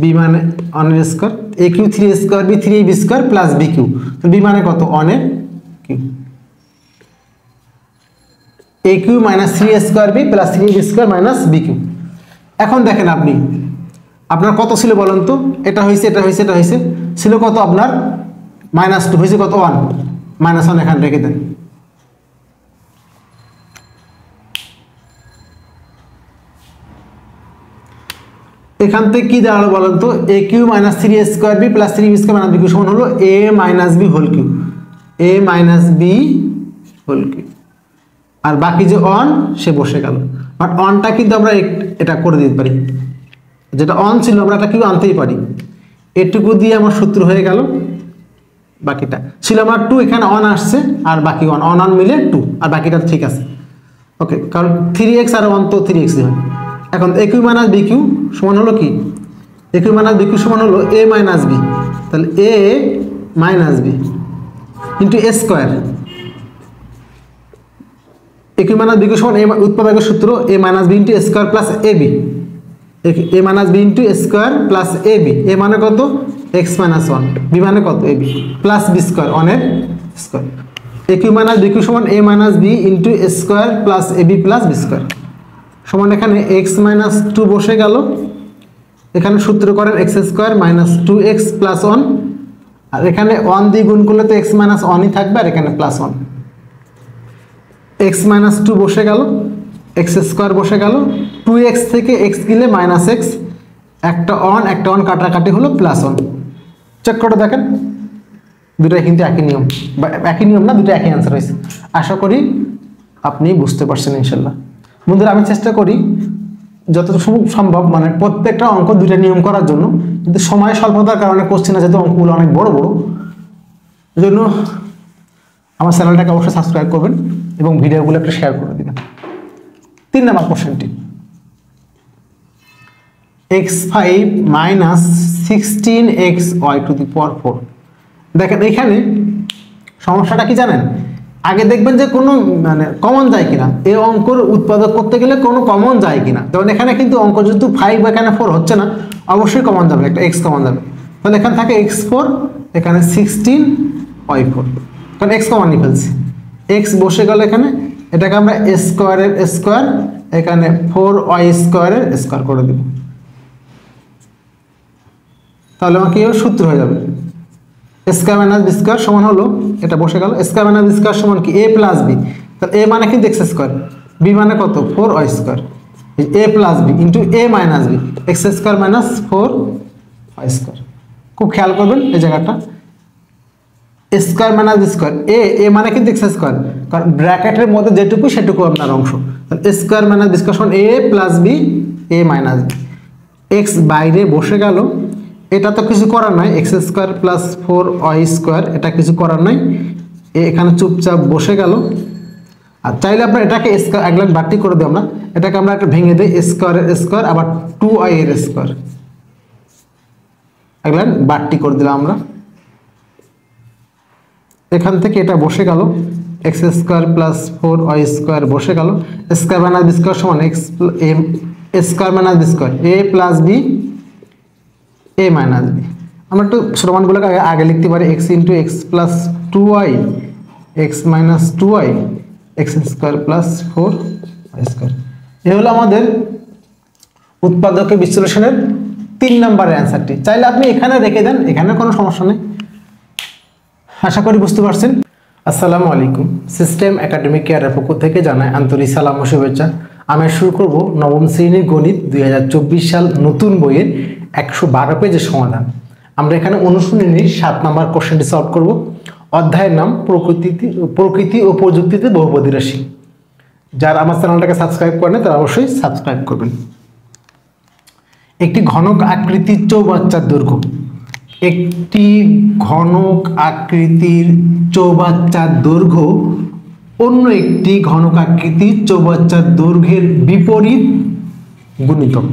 b মানে 1 এর square, a cube 3 square b 3b square plus b cube, তো b মানে কত 1 এর cube, a cube minus 3 square b plus 3b square minus b cube. এখন দেখেন আপনি আপনার কত ছিল বলেন তো, এটা হয়েছে এটা হয়েছে এটা হয়েছে, ছিল কত আপনার মাইনাস 2, হয়েছে কত 1, মাইনাস 1 এখানে রেখে দেন। এখান থেকে কি দাঁড়ালো বলেন তো, a cube minus 3 square b plus 3b square minus b cube সমান হলো a minus b whole cube, a minus b whole cube, আর বাকি যে 1 সে বসে গেল। বাট 1টা কিন্তু আমরা এটা করে দিতে পারি, যেটা 1 ছিল আমরা এটা কিউ আনতেই পারি, এটুকু দিয়ে আমার সূত্র হয়ে গেল। বাকিটা ছিল আমার 2, এখানে 1 আসছে, আর বাকি 1 1 মিলে 2, আর বাকিটা ঠিক আছে। ওকে, কারণ 3x আর 1 তো 3x হয়। এখন a cube minus b cube সমান হলো কি, a cube minus b cube সমান হলো a মাইনাস b, তাহলে a minus b into a square, a cube minus b cube সমান উৎপাদকের সূত্র a minus b into a square plus ab, a minus b into a square plus ab, a মানে কত x মাইনাস 1, b মানে কত ab প্লাস b স্কোয়ার 1 এর square, a cube minus b cube সমান a minus b into a square plus ab plus b square সমান এখানে x মাইনাস 2 বসে গেল, এখানে সূত্র করেন x square minus 2x plus 1, আর এখানে 1 দিয়ে গুণ করলে তো x মাইনাস 1ই থাকবে, আর এখানে প্লাস 1, x মাইনাস 2 বসে গেল, x স্কোয়ার বসে গেল, 2x থেকে x গেলে মাইনাস x, একটা 1 কাটাকাটি হলো প্লাস 1। চেক করে দেখেন দুটোই কিন্তু একই নিয়ম, বা একই নিয়ম না, দুটো একই অ্যান্সার হয়েছে। আশা করি আপনি বুঝতে পারছেন ইনশাল্লাহ। বন্ধুরা আমি চেষ্টা করি যতটুকু সম্ভব মানে প্রত্যেকটা অঙ্ক দুইটা নিয়ম করার জন্য, কিন্তু সময় স্বল্পতার কারণে কোশ্চেন আছে, যেহেতু অঙ্কগুলো অনেক বড় বড়, এই জন্য আমার চ্যানেলটাকে অবশ্যই সাবস্ক্রাইব করবেন এবং ভিডিওগুলো একটা শেয়ার করে দেবেন। 3 নম্বর কোশ্চেনটি, x5 minus 16xy to the পাওয়ার 4। দেখেন এখানে সমস্যাটা কি জানেন, আগে দেখবেন যে কোনো মানে কমন যায় কিনা, এই অঙ্কর উৎপাদক করতে গেলে কোনো কমন যায় কিনা। যেমন এখানে কিন্তু অঙ্ক যেহেতু 5 এখানে 4 হচ্ছে না, অবশ্যই কমন যাবে, একটা x কমন যাবে, তাহলে এখানে থাকে x4, এখানে 16y4, কারণ x কমন নিয়ে ফেলছি, x বসে গেল এখানে, এটাকে আমরা স্কোয়ারের স্কোয়ার, এখানে 4y স্কোয়ারের স্কোয়ার করে দেব। তাহলে আমাকে এর সূত্র হয়ে যাবে স্কয়ার মাইনাস বি স্কয়ার সমান হলো, এটা বসে গেল, স্কয়ার মাইনাস বি স্কয়ার সমান কি a প্লাস বি। তাহলে a মানে কিন্তু এক্স স্কয়ার, বি মানে কত 4y square, a plus b into a minus b, x square minus 4y square. খুব খেয়াল করবেন এই জায়গাটা, square minus b square, a মানে কিন্তু এক্স স্কয়ার, কারণ ব্র্যাকেটের মধ্যে যেটুকু সেটুকু আপনার অংশ। তাহলে স্কয়ার মাইনাস বি স্কয়ার সমান a plus b a minus b, x বাইরে বসে গেল, এটা তো কিছু করার নাই, x square plus 4y square, এটা কিছু করার নাই, এখানে চুপচাপ বসে গেল। আর চাইলে আপনার এটাকে স্কয়ার এক লাইন বাড়তি করে দিই আমরা, এটাকে আমরা একটা ভেঙে দিই, স্কয়ারের স্কয়ার আবার 2y এর স্কয়ার, এক লাইন বাড়তি করে দিলাম আমরা। এখান থেকে এটা বসে গেল, x square plus 4y square বসে গেল, স্কয়ার মাইনাস বি স্কয়ার সমান x square minus b square, a plus b a minus b. আমরা একটু সমানগুলোকে আগে লিখতে পারি, x into x plus 2y x minus 2y x square plus 4y square. এ হলো আমাদের উৎপাদকের বিশ্লেষণের 3 নম্বরের অ্যান্সারটি। চাইলে আপনি এখানে রেখে দেন, এখানে কোনো সমস্যা নেই। আশা করি বুঝতে পারছেন। আসসালামু আলাইকুম, সিস্টেম একাডেমিক কেয়ারের পক্ষ থেকে জানাই আন্তরিক সালাম ও শুভেচ্ছা। আমি শুরু করব নবম শ্রেণীর গণিত 2024 সাল নতুন বইয়ের 112 পেজের সমাধান। আমরা এখানে অনুশীলনীর 7 নম্বর কোশ্চেনটি সলভ করব। অধ্যায়ের নাম প্রকৃতি ও প্রযুক্তিতে বহুপদী রাশি। যারা আমার চ্যানেলটাকে সাবস্ক্রাইব করেন তারা অবশ্যই সাবস্ক্রাইব করবেন। একটি ঘনক আকৃতির চৌবাচ্চার দৈর্ঘ্য, একটি ঘনক আকৃতির চৌবাচ্চার দৈর্ঘ্য অন্য একটি ঘনক আকৃতির চৌবাচ্চার দৈর্ঘ্যের বিপরীত গুণিতক।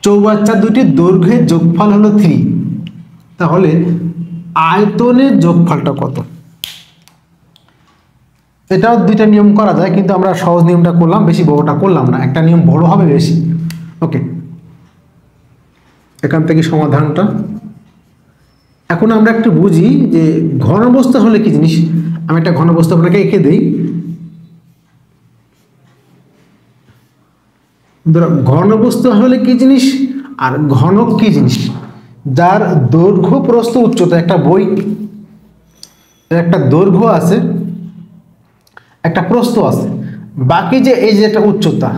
চৌবাচ্চা দুটির দৈর্ঘ্যের যোগফল হলো 3, তাহলে আয়তনের যোগফলটা কত? এটাও দুইটা নিয়ম করা যায়, কিন্তু আমরা সহজ নিয়মটা করলাম, বেশি বড়টা করলাম না, একটা নিয়ম বড় হবে বেশি। ওকে, এখান থেকে সমাধানটা এখন আমরা একটু বুঝি যে ঘনবস্তু হলে কি জিনিস। আমি একটা ঘনবস্তু আপনাকে এঁকে দিই। ঘনবস্তু হলে কি জিনিস আর ঘনক কি জিনিস? যার দৈর্ঘ্য প্রস্থ উচ্চতা, একটা বই একটা দৈর্ঘ্য আছে একটা প্রস্থ আছে, বাকি যে এই যে একটা উচ্চতা,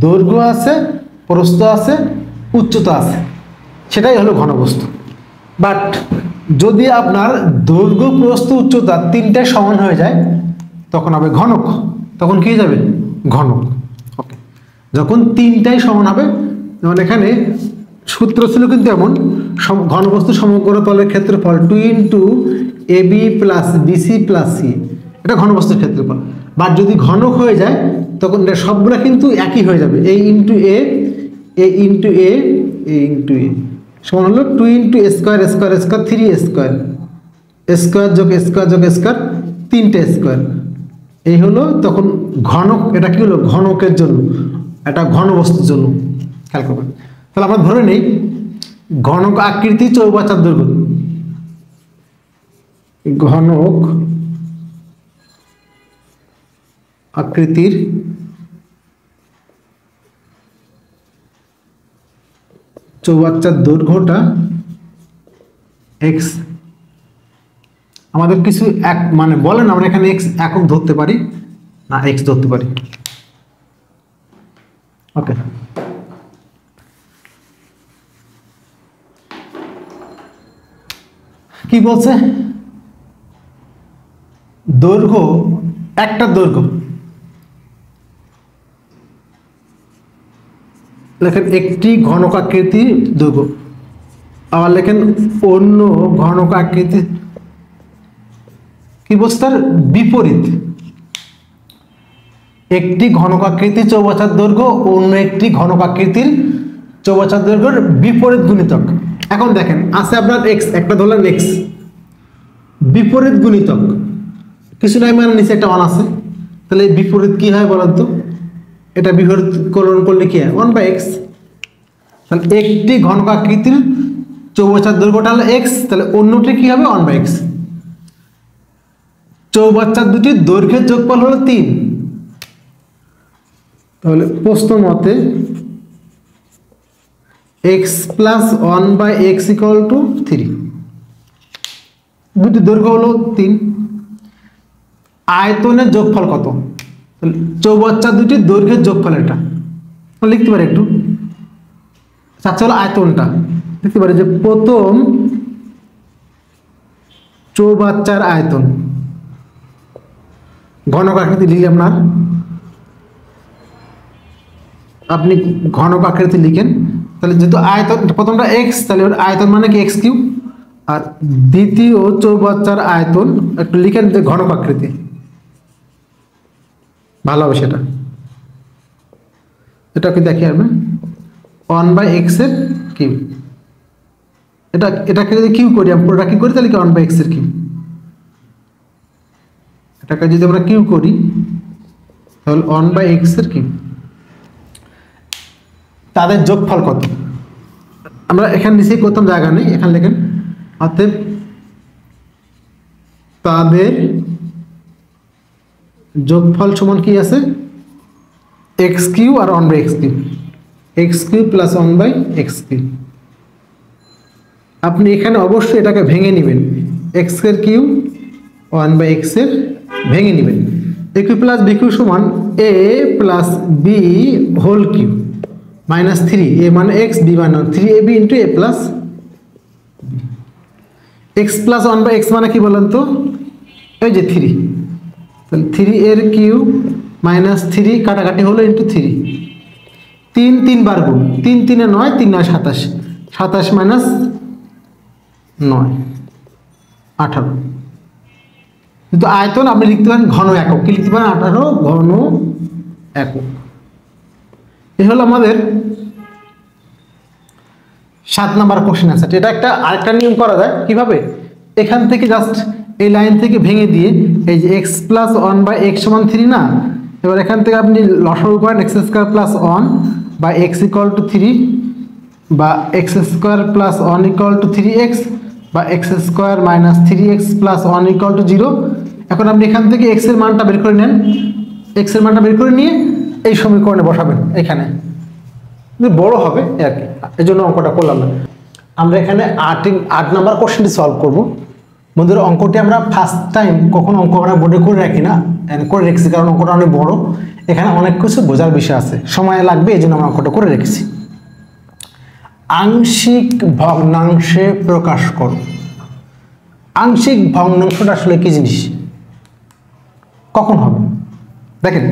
দৈর্ঘ্য আছে প্রস্থ আছে উচ্চতা আছে, সেটাই হলো ঘনবস্তু। বাট যদি আপনার দৈর্ঘ্য প্রস্থ উচ্চতা তিনটাই সমান হয়ে যায় তখন হবে ঘনক, তখন কি হয়ে যাবে ঘনক। ওকে, যখন তিনটাই সমান হবে, যেমন এখানে সূত্র ছিল কিন্তু এমন, ঘনবস্তু সমগ্র তলের ক্ষেত্রফল 2 into ab plus b c plus c, এটা ঘনবস্তুর ক্ষেত্রফল। বাট যদি ঘনক হয়ে যায় তখন এটা সবগুলো কিন্তু একই হয়ে যাবে, a into a into a into a সমান হলো 2 into square square square 3 square, square যোগ স্কোয়ার যোগ স্কোয়ার 3টে স্কোয়ার। এই হলো তখন ঘনক। এটা কি হলো ঘনকের জন্য, এটা ঘনবস্তুর জন্য। খেয়াল করবেন। তাহলে আমরা ধরে নেই ঘনক আকৃতি চৌবাচ্চার দৈর্ঘ্য, ঘনক আকৃতির চৌবাচ্চার দৈর্ঘ্যটা x। আমাদের কিছু এক মানে বলেন আমরা এখানে x একক ধরতে পারি না x ধরতে পারি। ওকে, কি বলছে? দৈর্ঘ্য, একটা দৈর্ঘ্য লেখেন একটি ঘনক আকৃতির দৈর্ঘ্য, আবার লেখেন অন্য ঘনক আকৃতি, কি বলছে তার বিপরীত। একটি ঘনক আকৃতির চৌবাচ্চার দৈর্ঘ্য অন্য একটি ঘনক আকৃতির চৌবাচ্চার দৈর্ঘ্যের বিপরীত গুণিতক। এখন দেখেন আছে আপনার x, একটা ধরলেন x, বিপরীত গুণিতক কিছু নাই, মানে নিচে একটা 1 আছে, তাহলে এই বিপরীত কি হয় বলেন তো? এটা বিপরীতকরণ করলে কি হয় 1/x। তাহলে একটি ঘনক আকৃতির চৌবাচ্চার দৈর্ঘ্যটা হলো x, তাহলে অন্যটি কি হবে 1/x। চৌবাচ্চার দুটির দৈর্ঘ্যের যোগফল হলো 3, তাহলে প্রশ্ন মতে x plus 1/x equal to 3। দুটি দৈর্ঘ্য হলো 3। আয়তনের যোগফল কত? চৌবাচ্চা দুটির দৈর্ঘ্যের যোগফল এটা লিখতে পারি একটু। আচ্ছা হলো আয়তনটা লিখতে পারি যে প্রথম চৌবাচ্চার আয়তন ঘনক আকৃতি লিখলাম না, আপনি ঘনক আকৃতি লিখেন তাহলে যেহেতু আয়তন প্রথমটা x তাহলে ওর আয়তন মানে কি x কিউব, আর দ্বিতীয় চৌবাচ্চার আয়তন একটু লিখেন যে ঘনক আকৃতি, ভালো হবে সেটা। এটাকে দেখি আমি 1/x এর কিউব, এটাকে যদি কিউব করি আমরা পুরোটা কিউব করি তাহলে কি 1/x এর কিউব, এটাকে যদি আমরা কিউব করি তাহলে 1/x এর কিউব। তাদের যোগফল কত? আমরা এখানে নিচেই করতাম, জায়গা নেই, এখানে লেখেন অতএব তাদের যোগফল সমান কি আছে x কিউব আর 1/x cube, x cube plus 1/x cube. আপনি এখানে অবশ্যই এটাকে ভেঙে নেবেন, x এর কিউব 1/x এর ভেঙে নেবেন। a cube plus b cube সমান a plus b whole cube minus 3, a মানে x, b মানে 3ab into a plus x plus 1/x মানে কি বলেন তো, এই যে 3, তাহলে 3 এর কিউব মাইনাস 3 কাটাকাটি হলো ইন্টু 3, 3 বার গুণ, 3 3 9, 3 9 27, 27 মাইনাস 9 18। কিন্তু আয়তন আপনি লিখতে পারেন ঘন একক, কি লিখতে পারেন 18 ঘন একক। এই হলো আমাদের 7 নাম্বার কোশ্চেন আনসার। এটা একটা আরেকটা নিয়ম করা যায় কিভাবে, এখান থেকে জাস্ট এই লাইন থেকে ভেঙে দিয়ে এই যে x প্লাস 1/x সমান 3 না, এবার এখান থেকে আপনি লসাগু করেন x স্কয়ার প্লাস 1 বা x ইকুয়াল টু 3 বা x square plus 1 equal to 3x বা x square minus 3x plus 1 equal to 0। এখন আপনি এখান থেকে x এর মানটা বের করে নেন, x এর মানটা বের করে নিয়ে এই সমীকরণে বসাবেন, এখানে বড় হবে আর কি, এই জন্য অঙ্কটা করলাম না। আমরা এখানে 8 নাম্বার কোশ্চেনটি সলভ করব। বন্ধুরা অঙ্কটি আমরা ফার্স্ট টাইম কখনো অঙ্ক আমরা বোর্ডে করে রাখি না, করে রেখেছি কারণ অঙ্কটা অনেক বড়, এখানে অনেক কিছু বোঝার বিষয় আছে, সময় লাগবে, এই জন্য আমরা অঙ্কটা করে রেখেছি। আংশিক ভগ্নাংশে প্রকাশ করো। আংশিক ভগ্নাংশটা আসলে কি জিনিস, কখন হবে? দেখেন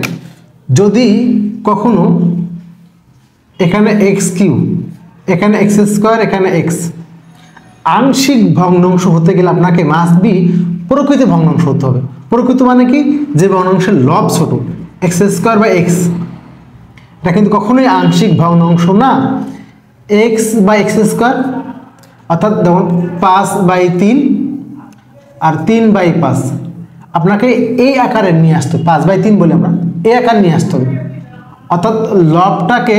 যদি কখনো এখানে x কিউব, এখানে x স্কয়ার, এখানে x, আংশিক ভগ্নাংশ হতে গেলে আপনাকে মাস্ট বি প্রকৃত ভগ্নাংশ হতে হবে। প্রকৃত মানে কি, যে ভগ্নাংশের লব ছোট, x স্কয়ার বা x, এটা কিন্তু কখনোই আংশিক ভগ্নাংশ না। x বা x স্কয়ার অর্থাৎ যেমন 5/3 আর 3/5, আপনাকে এই আকারে নিয়ে আসতে হবে, 5/3 বলে আমরা এই আকার নিয়ে আসতে হবে, অর্থাৎ লবটাকে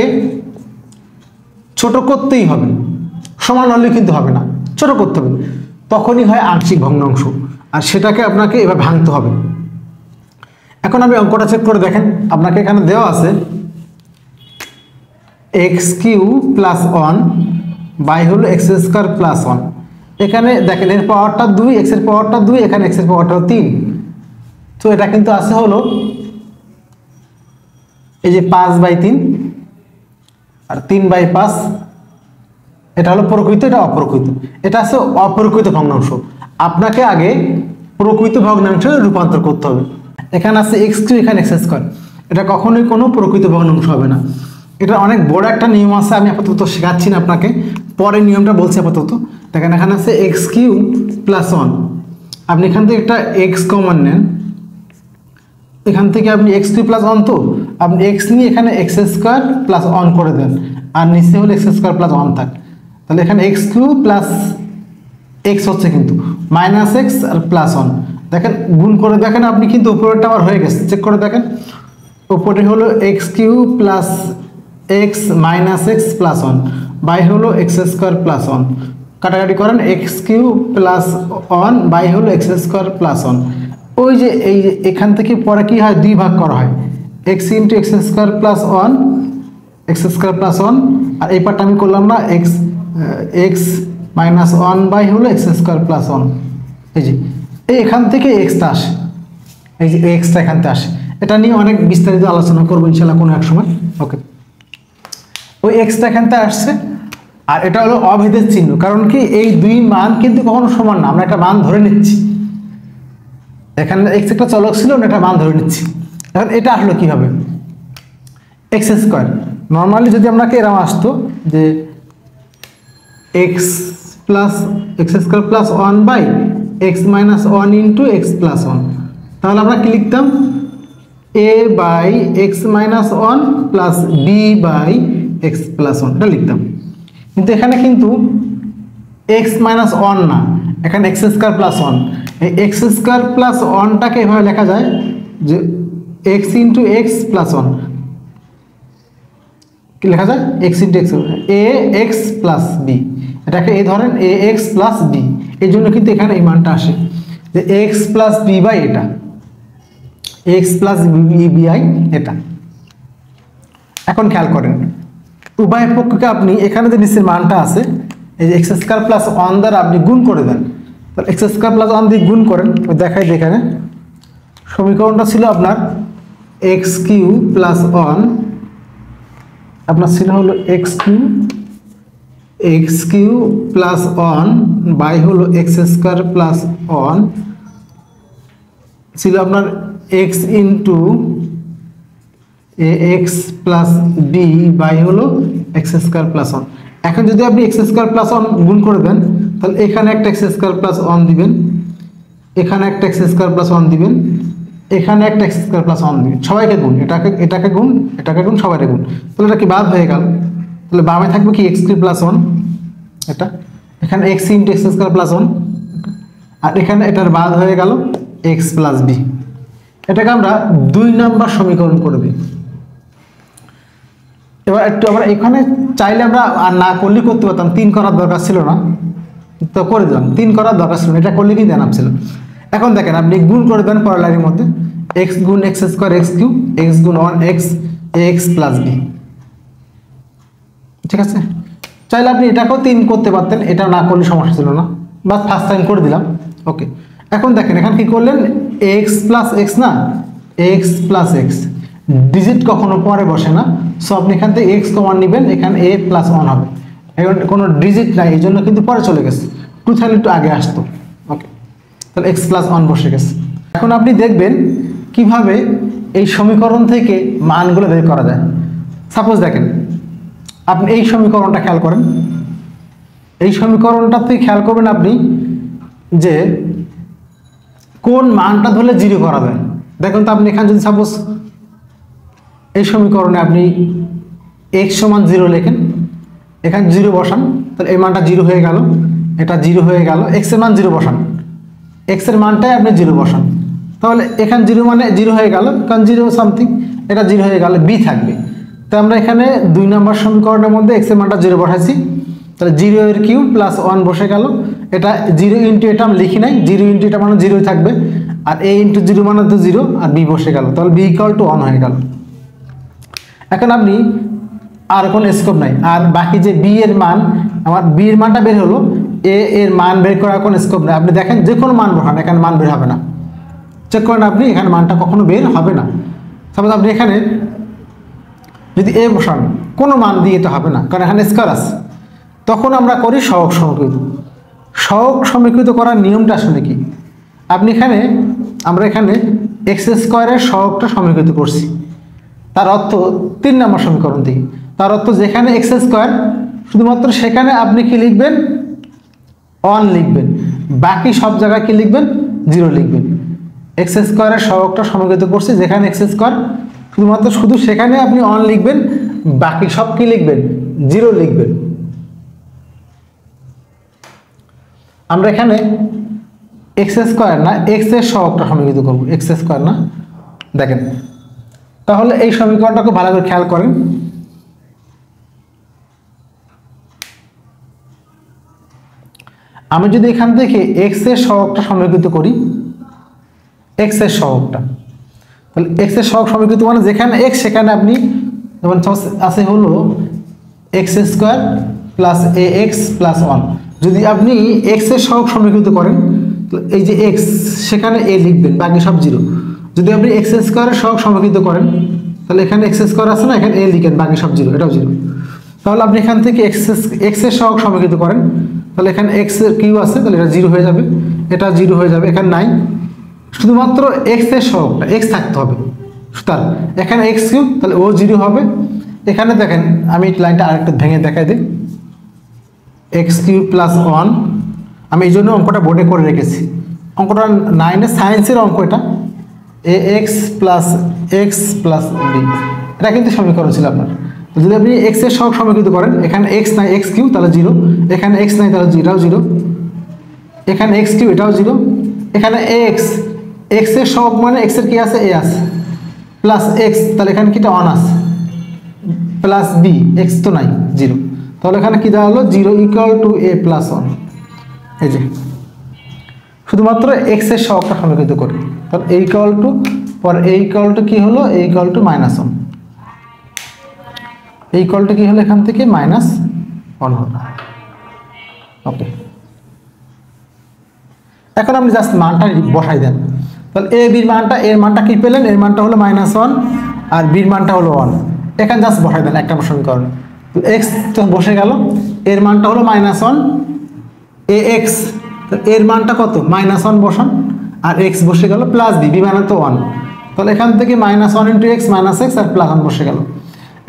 ছোট করতেই হবে, সমান হলে কিন্তু হবে না, ছোট করতে হবে, তখনই হয় আংশিক ভগ্নাংশ, আর সেটাকে আপনাকে এবার ভাঙতে হবে। এখন আমি অঙ্কটা চেক করে দেখেন, আপনাকে এখানে দেওয়া আছে x কিউব প্লাস 1 বাই হলো x স্কয়ার প্লাস 1, এখানে দেখেন এর পাওয়ারটা 2, x এর পাওয়ারটা 2, এখানে x এর পাওয়ারটা 3, তো এটা কিন্তু আছে হলো এই যে 5/3 আর 3/5, এটা হলো প্রকৃত, এটা অপ্রকৃত, এটা আছে অপ্রকৃত ভগ্নাংশ। আপনাকে আগে প্রকৃত ভগ্নাংশে রূপান্তর করতে হবে। এখানে আছে x কিউব, এখানে x স্কয়ার, এটা কখনোই কোনো প্রকৃত ভগ্নাংশ হবে না। এটা অনেক বড় একটা নিয়ম আছে, আমি আপাতত শেখাচ্ছি না আপনাকে, পরে নিয়মটা বলছি আপাতত। দেখেন এখানে আছে x কিউব প্লাস 1, আপনি এখান থেকে একটা x কমন নেন, এখান থেকে আপনি x কিউব প্লাস 1, তো আপনি x নিয়ে এখানে x স্কয়ার প্লাস 1 করে দেন, আর নিচে হলো x স্কয়ার প্লাস 1 থাক, তাহলে এখানে x কিউব প্লাস x হচ্ছে কিন্তু মাইনাস x আর প্লাস 1, দেখেন গুণ করে দেখেন আপনি কিন্তু উপরেরটা আবার হয়ে গেছে, চেক করে দেখেন উপরে হলো x cube plus x minus x plus 1 by হলো x স্কয়ার প্লাস 1, কাটাকাটি করেন x কিউব প্লাস 1 বাই হলো x স্কয়ার প্লাস 1, ওই যে এই এখান থেকে পরে কি হয় 2 ভাগ করা হয়, x into x square plus 1 x square plus 1, আর এই পার্টটা আমি করলাম না, এক্স মাইনাস 1 বাই হলো এক্স স্কোয়ার প্লাস 1। এই যে এখান থেকে এক্সটা আসে, এই যে এক্সটা এখান থেকে আসে, এটা নিয়ে অনেক বিস্তারিত আলোচনা করবো ইনশাল্লাহ কোনো এক সময়। ওকে, ওই এক্সটা এখান থেকে আসছে, আর এটা হলো অভেদের চিহ্ন। কারণ কি, এই দুই মান কিন্তু কখনো সমান না, আমরা একটা মান ধরে নিচ্ছি, এখানে এক্স একটা চলক ছিল, একটা মান ধরে নিচ্ছি। এখন এটা আসলো কিভাবে, এক্স স্কোয়ার, নর্মালি যদি আপনাকে এরকম আসতো যে x square plus 1 by x minus 1 into x plus 1, তাহলে আমরা কি লিখতাম, a by x minus 1 plus b by x plus 1, এটা লিখতাম। কিন্তু এখানে কিন্তু এক্স মাইনাস 1 না, এখানে এক্স স্কোয়ার প্লাস 1। এই এক্স স্কোয়ার প্লাস 1টাকে এভাবে লেখা যায় যে এক্স ইন্টু এক্স প্লাস 1, কি লেখা যায়, এক্স ইন্টু এক্স, এ এক্স প্লাস বি, এটাকে এই ধরেন এ এক্স প্লাস বি। এই জন্য কিন্তু এখানে এই মানটা আসে যে এক্স প্লাস বি বাই এটা, এক্স প্লাস বি বাই এটা। এখন খেয়াল করেন, উভয় পক্ষকে আপনি এখানে যে নিচের মানটা আছে, এই যে এক্স স্কোয়ার প্লাস 1 দ্বারা আপনি গুণ করে দেন, তাহলে এক্স স্কোয়ার প্লাস 1 দিয়ে গুণ করেন, দেখাই এখানে সমীকরণটা ছিল আপনার এক্স কিউ প্লাস 1, আপনার ছিল হলো এক্স কিউ প্লাস 1 বাই হলো এক্স স্কোয়ার প্লাস 1 ছিল আপনার x into a x plus b by হলো এক্স স্কোয়ার প্লাস 1। এখন যদি আপনি এক্স স্কোয়ার প্লাস 1 গুণ করে দেন, তাহলে এখানে একটা এক্স স্কোয়ার প্লাস 1 দিবেন, এখানে একটা এক্স স্কোয়ার প্লাস 1 দিবেন, এখানে একটা এক্স স্কোয়ার প্লাস 1 দিবেন, সবাইকে গুণ, এটাকে গুণ সবাইকে গুণ, তাহলে এটা কি বাদ হয়ে গেল, তাহলে বামে থাকবে কি এক্স কিউ প্লাস 1, এটা এখানে x into x square plus 1, আর এখানে এটার বাদ হয়ে গেল এক্স প্লাস বি। এটাকে আমরা 2 নম্বর সমীকরণ করে দিই। এবার একটু আমরা এখানে চাইলে আমরা আর না করলে করতে পারতাম, 3 করার দরকার ছিল না, তো করে দিলাম, 3 করার দরকার ছিল না, এটা করলে কি জানাব ছিল। এখন দেখেন আপনি গুণ করে দেন পরের লাইনের মধ্যে, এক্স গুণ x square x cube, x গুণ 1 এক্স, এক্স প্লাস বি, ঠিক আছে। চাইলে আপনি এটাকেও 3 করতে পারতেন, এটা না করলে সমস্যা ছিল না, বাস ফার্স্ট টাইম করে দিলাম। ওকে, এখন দেখেন এখানে কি করলেন, এক্স প্লাস এক্স না, এক্স প্লাস এক্স, ডিজিট কখনো পরে বসে না, সো আপনি এখান থেকে এক্স কমন নেবেন, এখানে এ প্লাস 1 হবে, এখন কোনো ডিজিট নাই, এই জন্য কিন্তু পরে চলে গেছে, 2 থাকলে একটু আগে আসতো। ওকে, তাহলে এক্স প্লাস 1 বসে গেছে। এখন আপনি দেখবেন কিভাবে এই সমীকরণ থেকে মানগুলো বের করা যায়। সাপোজ দেখেন আপনি এই সমীকরণটা খেয়াল করেন, এই সমীকরণটাতে খেয়াল করবেন আপনি যে কোন মানটা ধরলে 0 করা যায়। দেখুন তো আপনি এখানে যদি সাপোজ এই সমীকরণে আপনি x সমান 0 লেখেন, এখানে 0 বসান, তাহলে এই মানটা 0 হয়ে গেল, এটা 0 হয়ে গেল, x এর মান 0 বসান, x এর মানটাই আপনি 0 বসান, তাহলে এখানে 0 মানে 0 হয়ে গেল, কারণ 0 সামথিং, এটা 0 হয়ে গেল, b থাকবে। তো আমরা এখানে 2 নম্বর সমীকরণের মধ্যে x এর মানটা 0 বসাইছি, তাহলে 0 এর কিউব প্লাস 1 বসে গেল, এটা 0 ইন্টু এটা আমি লিখি নাই, 0 ইন্টু এটা মানে 0ই থাকবে, আর a ইন্টু 0 মানে তো 0, আর b বসে গেল, তাহলে b ইকুয়াল টু 1 হয়ে গেল। এখন আপনি আর কোন স্কোপ নাই, আর বাকি যে b এর মান, আমার b এর মানটা বের হলো, a এর মান বের করার কোনো স্কোপ নাই। আপনি দেখেন যে কোনো মান বসান, এখানে মান বের হবে না, চেক করেন আপনি, এখানে মানটা কখনো বের হবে না। সাপোজ আপনি এখানে যদি a বসান, কোনো মান দিয়ে এটা হবে না, কারণ এখানে স্কোয়ার আছে। তখন আমরা করি সহগ সমীকৃত। সহগ সমীকৃত করার নিয়মটা আসলে কি, আপনি এখানে আমরা এখানে এক্স স্কোয়ারের সহগটা সমীকৃত করছি, তার অর্থ 3 নম্বর সমীকরণ থেকে, তার অর্থ যেখানে এক্স স্কোয়ার, শুধুমাত্র সেখানে আপনি কি লিখবেন, 1 লিখবেন, বাকি সব জায়গায় কি লিখবেন, 0 লিখবেন। এক্স স্কোয়ারের সহগটা সমীকৃত করছি, যেখানে এক্স স্কোয়ার, শুধুমাত্র শুধু সেখানে আপনি 1 লিখবেন, বাকি সব কি লিখবেন, 0 লিখবেন। আমরা এখানে এক্স স্কোয়ার না, এক্স এর সহগটা সমীকৃত করব, এক্স স্কোয়ার না, দেখেন। তাহলে এই সমীকরণটা খুব ভালো করে খেয়াল করেন, আমি যদি এখান থেকে এক্স এর সহগটা সমীকৃত করি, এক্স এর সহগটা, তাহলে এক্স এর সহগ সমীকৃত মানে যেখানে এক্স সেখানে আপনি যেমন আছে হলো এক্স স্কোয়ার প্লাস এ এক্স প্লাস 1। যদি আপনি এক্স এর সহগ সমীকৃত করেন, এই যে এক্স সেখানে এ লিখবেন, বাকি সব জিরো। যদি আপনি এক্স স্কোয়ারের সহগ সমীকৃত করেন, তাহলে এখানে এক্স স্কোয়ার আছে না, এখানে এ লিখেন, বাকি সব জিরো, এটাও জিরো। তাহলে আপনি এখান থেকে এক্স এর সহগ সমীকৃত করেন, তাহলে এখানে এক্স কিউ আছে, তাহলে এটা জিরো হয়ে যাবে, এটা জিরো হয়ে যাবে, এখানে নাই, শুধুমাত্র এক্স এর সহগটা এক্স থাকতে হবে। সুতরাং এখানে এক্স কিউ, তাহলে ও জিরো হবে। এখানে দেখেন আমি লাইনটা আরেকটু ভেঙে দেখাই দিই, এক্স কিউ প্লাস 1। আমি এই জন্য অঙ্কটা বোর্ডে করে রেখেছি, অঙ্কটা 9 সায়েন্সের অঙ্ক, এটা a x plus x plus b, এটা কিন্তু সমীকরণ ছিল আপনার। যদি আপনি এক্স এর সহগ সমীকৃত করেন, এখানে এক্স নাই এক্স কিউ, তাহলে জিরো, এখানে এক্স নাই তাহলে এটাও জিরো, এখানে এক্স কিউ এটাও জিরো, এখানে এক্স এক্স এর সহগ মানে এক্স এর কি আছে, এ আছে, প্লাস এক্স, তাহলে এখানে কিটা 1 আছে, প্লাস বি এক্স তো নাই জিরো, তাহলে এখানে কি দেওয়া হলো, zero equal to A plus 1। এই যে শুধুমাত্র এক্স এর সহগটা সমীকৃত করি, তাহলে এ ইকুয়াল টু, পর এ ইকুয়াল টু কি হলো, এ ইকুয়াল টু -1, এই ইকুয়ালটা কি হলো, এখান থেকে -1 হলো। ওকে, এখন আপনি জাস্ট মানটা বসাই দেন, তাহলে এ বির মানটা, এর মানটা কি পেলেন, এর মানটা হলো -1 আর বির মানটা হলো 1, এখানে জাস্ট বসাই দেন একটা সমীকরণ। এক্স তো বসে গেল, এর মানটা হলো -1, এ এক্স এর মানটা কত, -1 বসান, আর এক্স বসে গেল, প্লাস বি, বি মানে তো 1, তাহলে এখান থেকে -1 ইন্টু এক্স মাইনাস এক্স আর প্লাস 1 বসে গেল।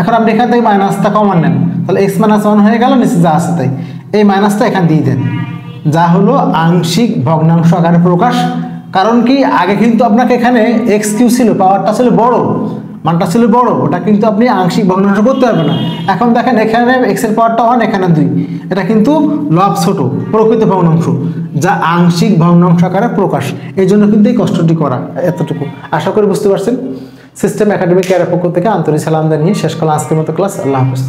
এখন আপনি এখান থেকে মাইনাসটা কমান নেন, তাহলে এক্স -1 হয়ে গেল, নিচে যা আছে তাই, এই মাইনাসটা এখানে দিয়ে দেন, যা হলো আংশিক ভগ্নাংশ আকারে প্রকাশ। কারণ কি, আগে কিন্তু আপনাকে এখানে এক্স কিউ ছিল, পাওয়ারটা ছিল বড়, মানটা ছিল বড়, ওটা কিন্তু আপনি আংশিক ভগ্নাংশ করতে পারবেন না। এখন দেখেন এখানে এক্স এর পাওয়ারটা 1, এখানে 2, এটা কিন্তু লব ছোট, প্রকৃত ভগ্নাংশ, যা আংশিক ভগ্নাংশ আকারে প্রকাশ। এই জন্য কিন্তু এই কষ্টটি করা। এতটুকু আশা করি বুঝতে পারছেন। সিস্টেম একাডেমিক কেয়ারের পক্ষ থেকে আন্তরিক সালাম জানিয়ে শেষ করলাম আজকের মতো ক্লাস। আল্লাহ হাফেজ।